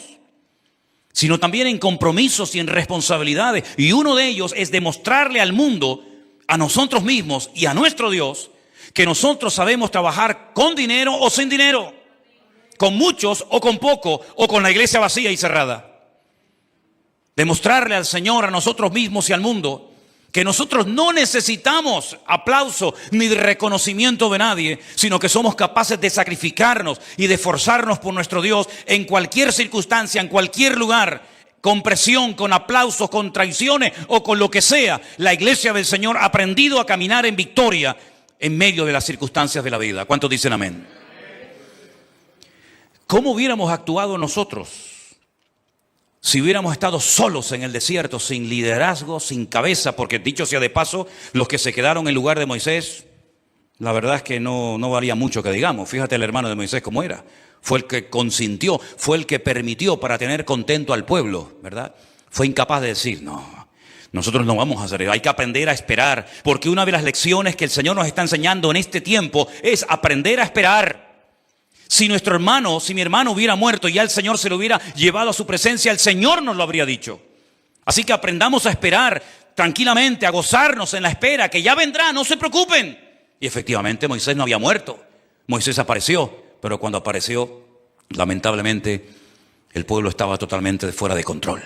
sino también en compromisos y en responsabilidades. Y uno de ellos es demostrarle al mundo, a nosotros mismos y a nuestro Dios, que nosotros sabemos trabajar con dinero o sin dinero, con muchos o con poco, o con la iglesia vacía y cerrada. Demostrarle al Señor, a nosotros mismos y al mundo, que nosotros no necesitamos aplauso ni de reconocimiento de nadie, sino que somos capaces de sacrificarnos y de esforzarnos por nuestro Dios en cualquier circunstancia, en cualquier lugar, con presión, con aplausos, con traiciones o con lo que sea. La iglesia del Señor ha aprendido a caminar en victoria en medio de las circunstancias de la vida. ¿Cuántos dicen amén? ¿Cómo hubiéramos actuado nosotros si hubiéramos estado solos en el desierto, sin liderazgo, sin cabeza? Porque dicho sea de paso, los que se quedaron en lugar de Moisés, la verdad es que no valía mucho que digamos. Fíjate el hermano de Moisés cómo era. Fue el que consintió, fue el que permitió para tener contento al pueblo, ¿verdad? Fue incapaz de decir, no, nosotros no vamos a hacer eso. Hay que aprender a esperar, porque una de las lecciones que el Señor nos está enseñando en este tiempo es aprender a esperar. Si mi hermano hubiera muerto y ya el Señor se lo hubiera llevado a su presencia, el Señor nos lo habría dicho. Así que aprendamos a esperar tranquilamente, a gozarnos en la espera, que ya vendrá, no se preocupen. Y efectivamente Moisés no había muerto. Moisés apareció, pero cuando apareció, lamentablemente, el pueblo estaba totalmente fuera de control.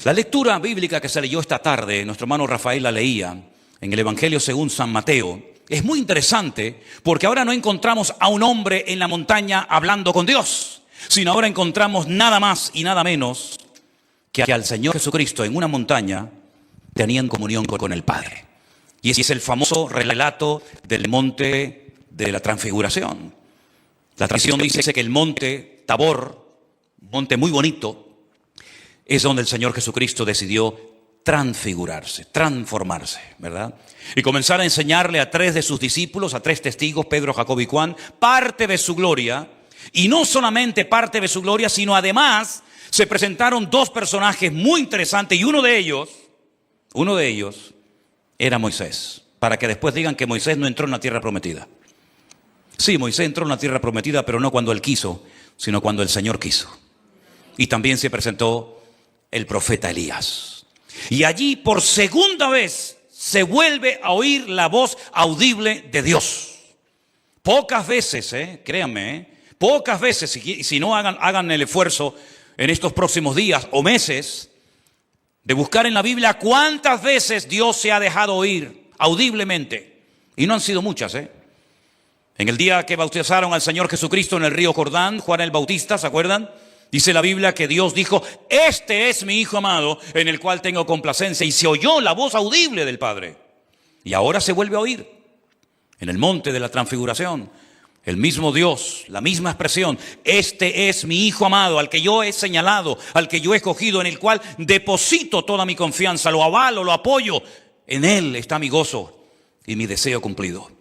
La lectura bíblica que se leyó esta tarde, nuestro hermano Rafael la leía en el Evangelio según San Mateo, es muy interesante porque ahora no encontramos a un hombre en la montaña hablando con Dios, sino ahora encontramos nada más y nada menos que al Señor Jesucristo en una montaña teniendo comunión con el Padre. Y ese es el famoso relato del monte de la transfiguración. La tradición dice que el monte Tabor, monte muy bonito, es donde el Señor Jesucristo decidió transfigurarse, transformarse, ¿verdad? Y comenzar a enseñarle a 3 de sus discípulos, a 3 testigos, Pedro, Jacobo y Juan, parte de su gloria. Y no solamente parte de su gloria, sino además se presentaron 2 personajes muy interesantes. Y uno de ellos era Moisés, para que después digan que Moisés no entró en la tierra prometida. Sí, Moisés entró en la tierra prometida, pero no cuando él quiso, sino cuando el Señor quiso. Y también se presentó el profeta Elías. Y allí por segunda vez se vuelve a oír la voz audible de Dios. Pocas veces, créanme, pocas veces, si no hagan el esfuerzo en estos próximos días o meses de buscar en la Biblia cuántas veces Dios se ha dejado oír audiblemente. Y no han sido muchas, En el día que bautizaron al Señor Jesucristo en el río Jordán, Juan el Bautista, ¿se acuerdan? Dice la Biblia que Dios dijo, este es mi Hijo amado en el cual tengo complacencia. Y se oyó la voz audible del Padre. Y ahora se vuelve a oír en el monte de la transfiguración. El mismo Dios, la misma expresión, este es mi Hijo amado, al que yo he señalado, al que yo he escogido, en el cual deposito toda mi confianza, lo avalo, lo apoyo. En Él está mi gozo y mi deseo cumplido.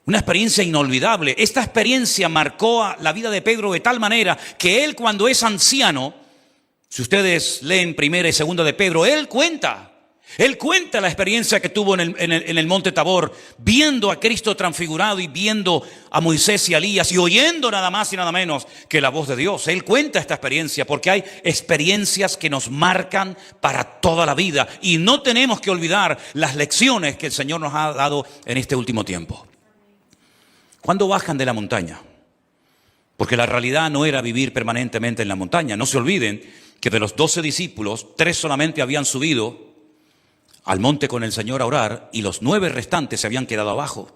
Una experiencia inolvidable. Esta experiencia marcó la vida de Pedro de tal manera que él, cuando es anciano, si ustedes leen 1 y 2 de Pedro, él cuenta la experiencia que tuvo en el monte Tabor, viendo a Cristo transfigurado y viendo a Moisés y a Elías y oyendo nada más y nada menos que la voz de Dios. Él cuenta esta experiencia porque hay experiencias que nos marcan para toda la vida y no tenemos que olvidar las lecciones que el Señor nos ha dado en este último tiempo. ¿Cuándo bajan de la montaña? Porque la realidad no era vivir permanentemente en la montaña. No se olviden que de los 12 discípulos, 3 solamente habían subido al monte con el Señor a orar y los 9 restantes se habían quedado abajo.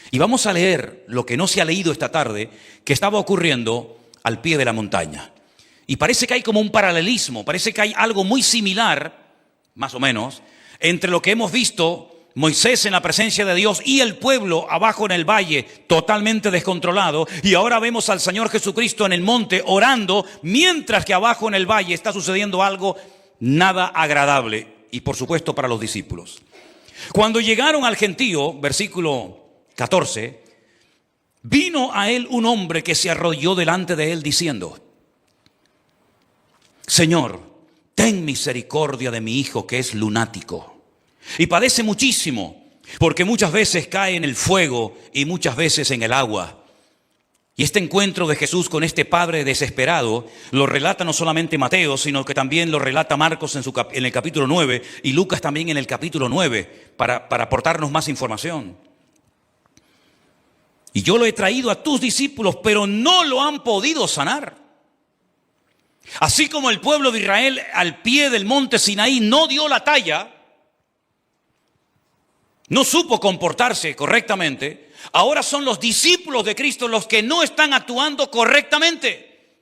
Y vamos a leer lo que no se ha leído esta tarde, que estaba ocurriendo al pie de la montaña. Y parece que hay como un paralelismo, parece que hay algo muy similar, más o menos, entre lo que hemos visto Moisés en la presencia de Dios y el pueblo abajo en el valle totalmente descontrolado, y ahora vemos al Señor Jesucristo en el monte orando, mientras que abajo en el valle está sucediendo algo nada agradable, y por supuesto para los discípulos. Cuando llegaron al gentío, versículo 14, vino a él un hombre que se arrodilló delante de él diciendo: Señor, ten misericordia de mi hijo que es lunático y padece muchísimo, porque muchas veces cae en el fuego y muchas veces en el agua. Y este encuentro de Jesús con este padre desesperado lo relata no solamente Mateo, sino que también lo relata Marcos en el capítulo 9 y Lucas también en el capítulo 9 para aportarnos más información. Y yo lo he traído a tus discípulos, pero no lo han podido sanar. Así como el pueblo de Israel al pie del monte Sinaí no dio la talla, no supo comportarse correctamente, ahora son los discípulos de Cristo los que no están actuando correctamente.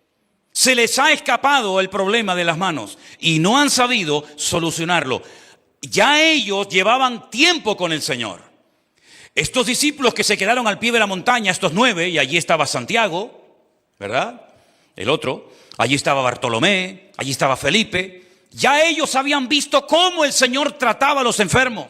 Se les ha escapado el problema de las manos y no han sabido solucionarlo. Ya ellos llevaban tiempo con el Señor. Estos discípulos que se quedaron al pie de la montaña, estos 9, y allí estaba Santiago, ¿verdad? El otro, allí estaba Bartolomé, allí estaba Felipe. Ya ellos habían visto cómo el Señor trataba a los enfermos,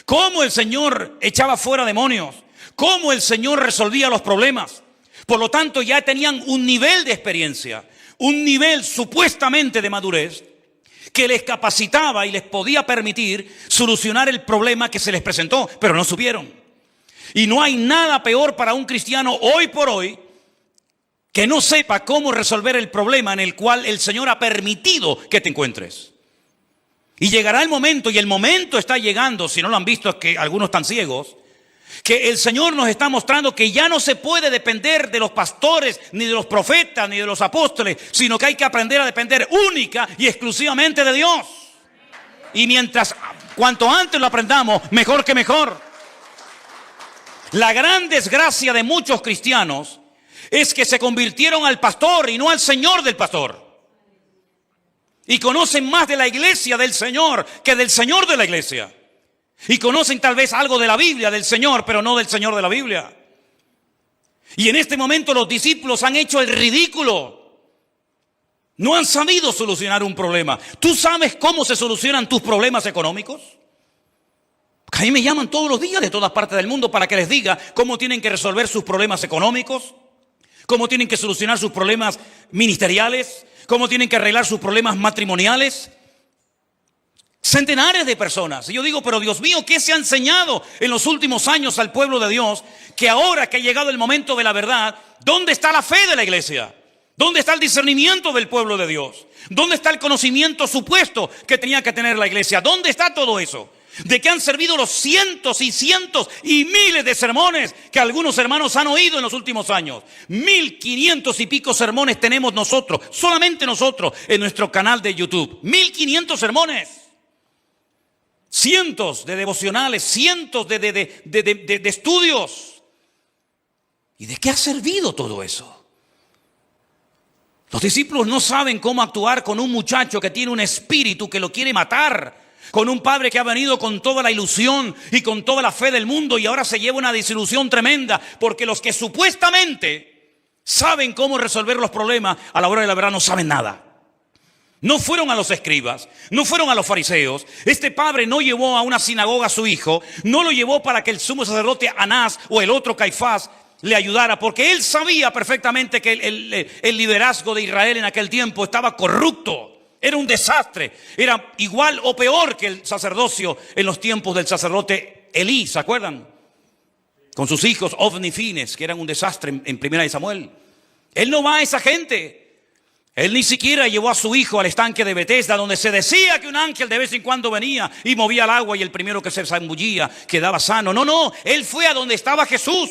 cómo el Señor echaba fuera demonios, cómo el Señor resolvía los problemas. Por lo tanto, ya tenían un nivel de experiencia, un nivel supuestamente de madurez que les capacitaba y les podía permitir solucionar el problema que se les presentó, pero no supieron. Y no hay nada peor para un cristiano hoy por hoy que no sepa cómo resolver el problema en el cual el Señor ha permitido que te encuentres. Y llegará el momento, y el momento está llegando, si no lo han visto es que algunos están ciegos, que el Señor nos está mostrando que ya no se puede depender de los pastores, ni de los profetas, ni de los apóstoles, sino que hay que aprender a depender única y exclusivamente de Dios. Y cuanto antes lo aprendamos, mejor que mejor. La gran desgracia de muchos cristianos es que se convirtieron al pastor y no al Señor del pastor. Y conocen más de la iglesia del Señor que del Señor de la iglesia. Y conocen tal vez algo de la Biblia del Señor, pero no del Señor de la Biblia. Y en este momento los discípulos han hecho el ridículo. No han sabido solucionar un problema. ¿Tú sabes cómo se solucionan tus problemas económicos? A mí me llaman todos los días de todas partes del mundo para que les diga cómo tienen que resolver sus problemas económicos, cómo tienen que solucionar sus problemas ministeriales, cómo tienen que arreglar sus problemas matrimoniales. Centenares de personas. Y yo digo, pero Dios mío, ¿qué se ha enseñado en los últimos años al pueblo de Dios? Que ahora que ha llegado el momento de la verdad, ¿dónde está la fe de la iglesia? ¿Dónde está el discernimiento del pueblo de Dios? ¿Dónde está el conocimiento supuesto que tenía que tener la iglesia? ¿Dónde está todo eso? ¿De qué han servido los cientos y cientos y miles de sermones que algunos hermanos han oído en los últimos años? 1500 y pico sermones tenemos nosotros, solamente nosotros, en nuestro canal de YouTube. 1500 sermones. Cientos de devocionales, cientos de estudios. ¿Y de qué ha servido todo eso? Los discípulos no saben cómo actuar con un muchacho que tiene un espíritu que lo quiere matar. con un padre que ha venido con toda la ilusión y con toda la fe del mundo y ahora se lleva una desilusión tremenda porque los que supuestamente saben cómo resolver los problemas a la hora de la verdad no saben nada. No fueron a los escribas, no fueron a los fariseos. Este padre no llevó a una sinagoga a su hijo, no lo llevó para que el sumo sacerdote Anás o el otro Caifás le ayudara, porque él sabía perfectamente que el liderazgo de Israel en aquel tiempo estaba corrupto. Era un desastre, era igual o peor que el sacerdocio en los tiempos del sacerdote Elí, ¿se acuerdan? Con sus hijos Ofni y Fines, que eran un desastre en Primera de Samuel. Él no va a esa gente. Él ni siquiera llevó a su hijo al estanque de Betesda, donde se decía que un ángel de vez en cuando venía y movía el agua y el primero que se zambullía quedaba sano. No, él fue a donde estaba Jesús.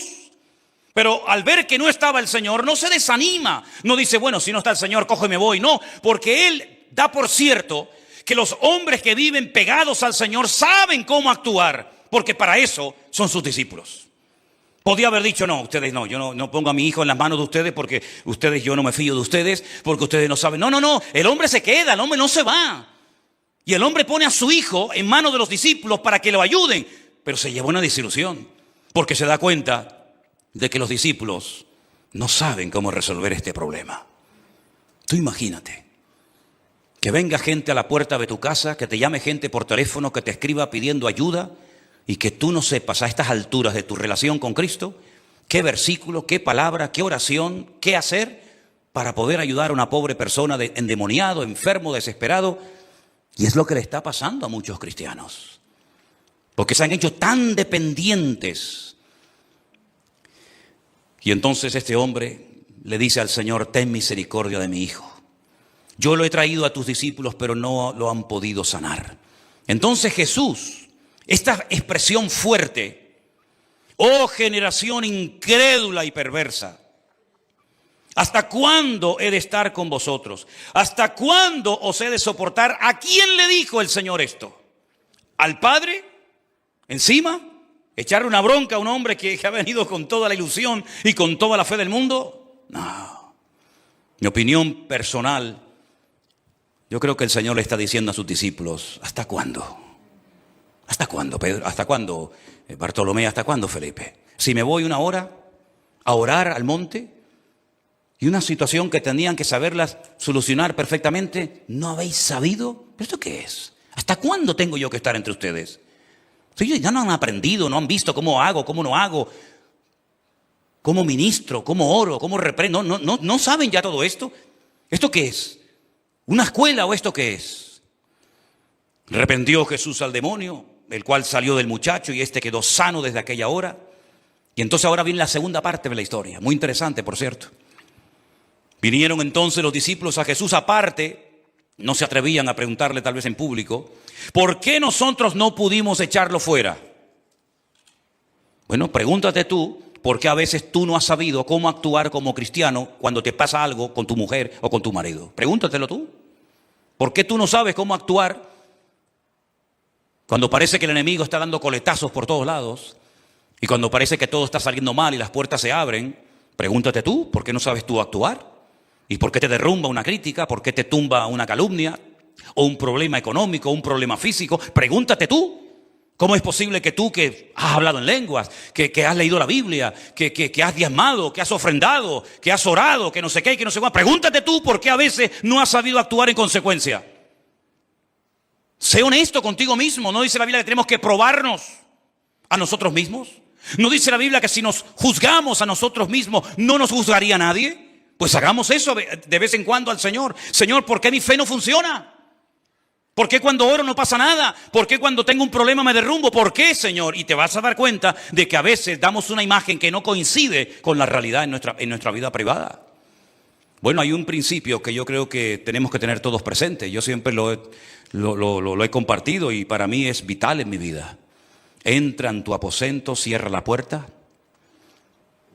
Pero al ver que no estaba el Señor, no se desanima. No dice, bueno, si no está el Señor, cojo y me voy. No, porque él da por cierto que los hombres que viven pegados al Señor saben cómo actuar, porque para eso son sus discípulos. Podía haber dicho, no, ustedes no, yo no pongo a mi hijo en las manos de ustedes porque ustedes, yo no me fío de ustedes, porque ustedes no saben. No, el hombre se queda, el hombre no se va. Y el hombre pone a su hijo en manos de los discípulos para que lo ayuden, pero se lleva una desilusión, porque se da cuenta de que los discípulos no saben cómo resolver este problema. Tú imagínate que venga gente a la puerta de tu casa, que te llame gente por teléfono, que te escriba pidiendo ayuda y que tú no sepas a estas alturas de tu relación con Cristo qué versículo, qué palabra, qué oración, qué hacer para poder ayudar a una pobre persona endemoniado, enfermo, desesperado. Y es lo que le está pasando a muchos cristianos, porque se han hecho tan dependientes. Y entonces este hombre le dice al Señor, ten misericordia de mi hijo. Yo lo he traído a tus discípulos, pero no lo han podido sanar. Entonces Jesús, esta expresión fuerte, oh generación incrédula y perversa, ¿hasta cuándo he de estar con vosotros? ¿Hasta cuándo os he de soportar? ¿A quién le dijo el Señor esto? ¿Al Padre? ¿Encima? ¿Echarle una bronca a un hombre que ha venido con toda la ilusión y con toda la fe del mundo? No. Mi opinión personal, yo creo que el Señor le está diciendo a sus discípulos, ¿hasta cuándo? ¿Hasta cuándo, Pedro? ¿Hasta cuándo, Bartolomé? ¿Hasta cuándo, Felipe? Si me voy una hora a orar al monte y una situación que tenían que saberlas solucionar perfectamente, ¿no habéis sabido? ¿Pero esto qué es? ¿Hasta cuándo tengo yo que estar entre ustedes? Ya no han aprendido, no han visto cómo hago, cómo no hago, cómo ministro, cómo oro, cómo reprendo. No saben ya todo esto. ¿Esto qué es? ¿Una escuela o esto qué es? Reprendió Jesús al demonio, el cual salió del muchacho y este quedó sano desde aquella hora. Y entonces ahora viene la segunda parte de la historia, muy interesante, por cierto. Vinieron entonces los discípulos a Jesús aparte, no se atrevían a preguntarle tal vez en público, ¿por qué nosotros no pudimos echarlo fuera? Bueno, pregúntate tú, ¿por qué a veces tú no has sabido cómo actuar como cristiano cuando te pasa algo con tu mujer o con tu marido? Pregúntatelo tú. ¿Por qué tú no sabes cómo actuar cuando parece que el enemigo está dando coletazos por todos lados y cuando parece que todo está saliendo mal y las puertas se abren? Pregúntate tú, ¿por qué no sabes tú actuar? ¿Y por qué te derrumba una crítica? ¿Por qué te tumba una calumnia? ¿O un problema económico, un problema físico? Pregúntate tú. ¿Cómo es posible que tú que has hablado en lenguas, que has leído la Biblia, que has diezmado, que has ofrendado, que has orado, que no sé qué, que no sé cuál? Pregúntate tú por qué a veces no has sabido actuar en consecuencia. Sé honesto contigo mismo. ¿No dice la Biblia que tenemos que probarnos a nosotros mismos? ¿No dice la Biblia que si nos juzgamos a nosotros mismos no nos juzgaría nadie? Pues hagamos eso de vez en cuando al Señor. Señor, ¿por qué mi fe no funciona? ¿Por qué cuando oro no pasa nada? ¿Por qué cuando tengo un problema me derrumbo? ¿Por qué, Señor? Y te vas a dar cuenta de que a veces damos una imagen que no coincide con la realidad en nuestra vida privada. Bueno, hay un principio que yo creo que tenemos que tener todos presentes. Yo siempre lo he compartido y para mí es vital en mi vida. Entra en tu aposento, cierra la puerta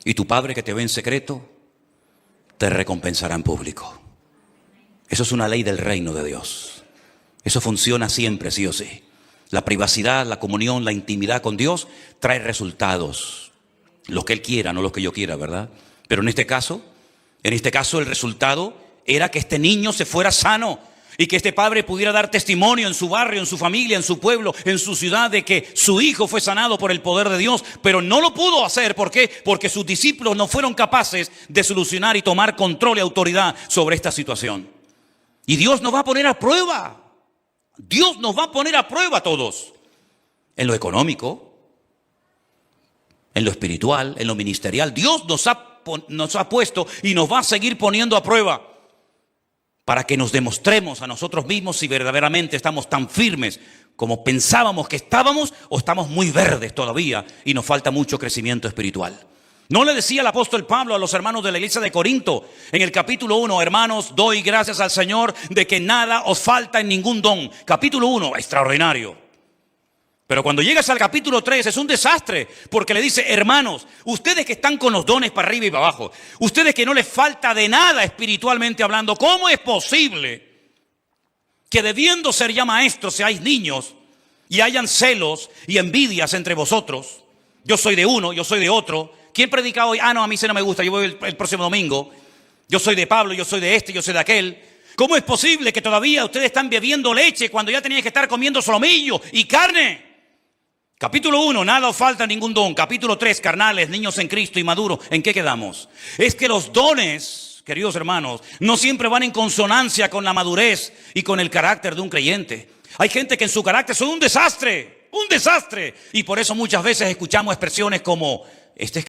y tu Padre que te ve en secreto te recompensará en público. Eso es una ley del reino de Dios. Eso funciona siempre, sí o sí. La privacidad, la comunión, la intimidad con Dios trae resultados. Lo que Él quiera, no lo que yo quiera, ¿verdad? Pero en este caso el resultado era que este niño se fuera sano. Y que este padre pudiera dar testimonio en su barrio, en su familia, en su pueblo, en su ciudad, de que su hijo fue sanado por el poder de Dios. Pero no lo pudo hacer. ¿Por qué? Porque sus discípulos no fueron capaces de solucionar y tomar control y autoridad sobre esta situación. Y Dios nos va a poner a prueba. Dios nos va a poner a prueba a todos. En lo económico, en lo espiritual, en lo ministerial. Dios nos ha puesto y nos va a seguir poniendo a prueba, para que nos demostremos a nosotros mismos si verdaderamente estamos tan firmes como pensábamos que estábamos, o estamos muy verdes todavía y nos falta mucho crecimiento espiritual. ¿No le decía el apóstol Pablo a los hermanos de la iglesia de Corinto en el capítulo 1, hermanos, doy gracias al Señor de que nada os falta en ningún don? Capítulo 1, extraordinario. Pero cuando llegas al capítulo 3 es un desastre, porque le dice, hermanos, ustedes que están con los dones para arriba y para abajo, ustedes que no les falta de nada espiritualmente hablando, ¿cómo es posible que debiendo ser ya maestros seáis niños y hayan celos y envidias entre vosotros? Yo soy de uno, yo soy de otro. ¿Quién predica hoy? No, a mí sí no me gusta, yo voy el próximo domingo. Yo soy de Pablo, yo soy de este, yo soy de aquel. ¿Cómo es posible que todavía ustedes están bebiendo leche cuando ya tenían que estar comiendo solomillo y carne? Capítulo 1, nada os falta ningún don. Capítulo 3, carnales, niños en Cristo y maduros. ¿En qué quedamos? Es que los dones, queridos hermanos, no siempre van en consonancia con la madurez y con el carácter de un creyente. Hay gente que en su carácter son un desastre. Y por eso muchas veces escuchamos expresiones como, este es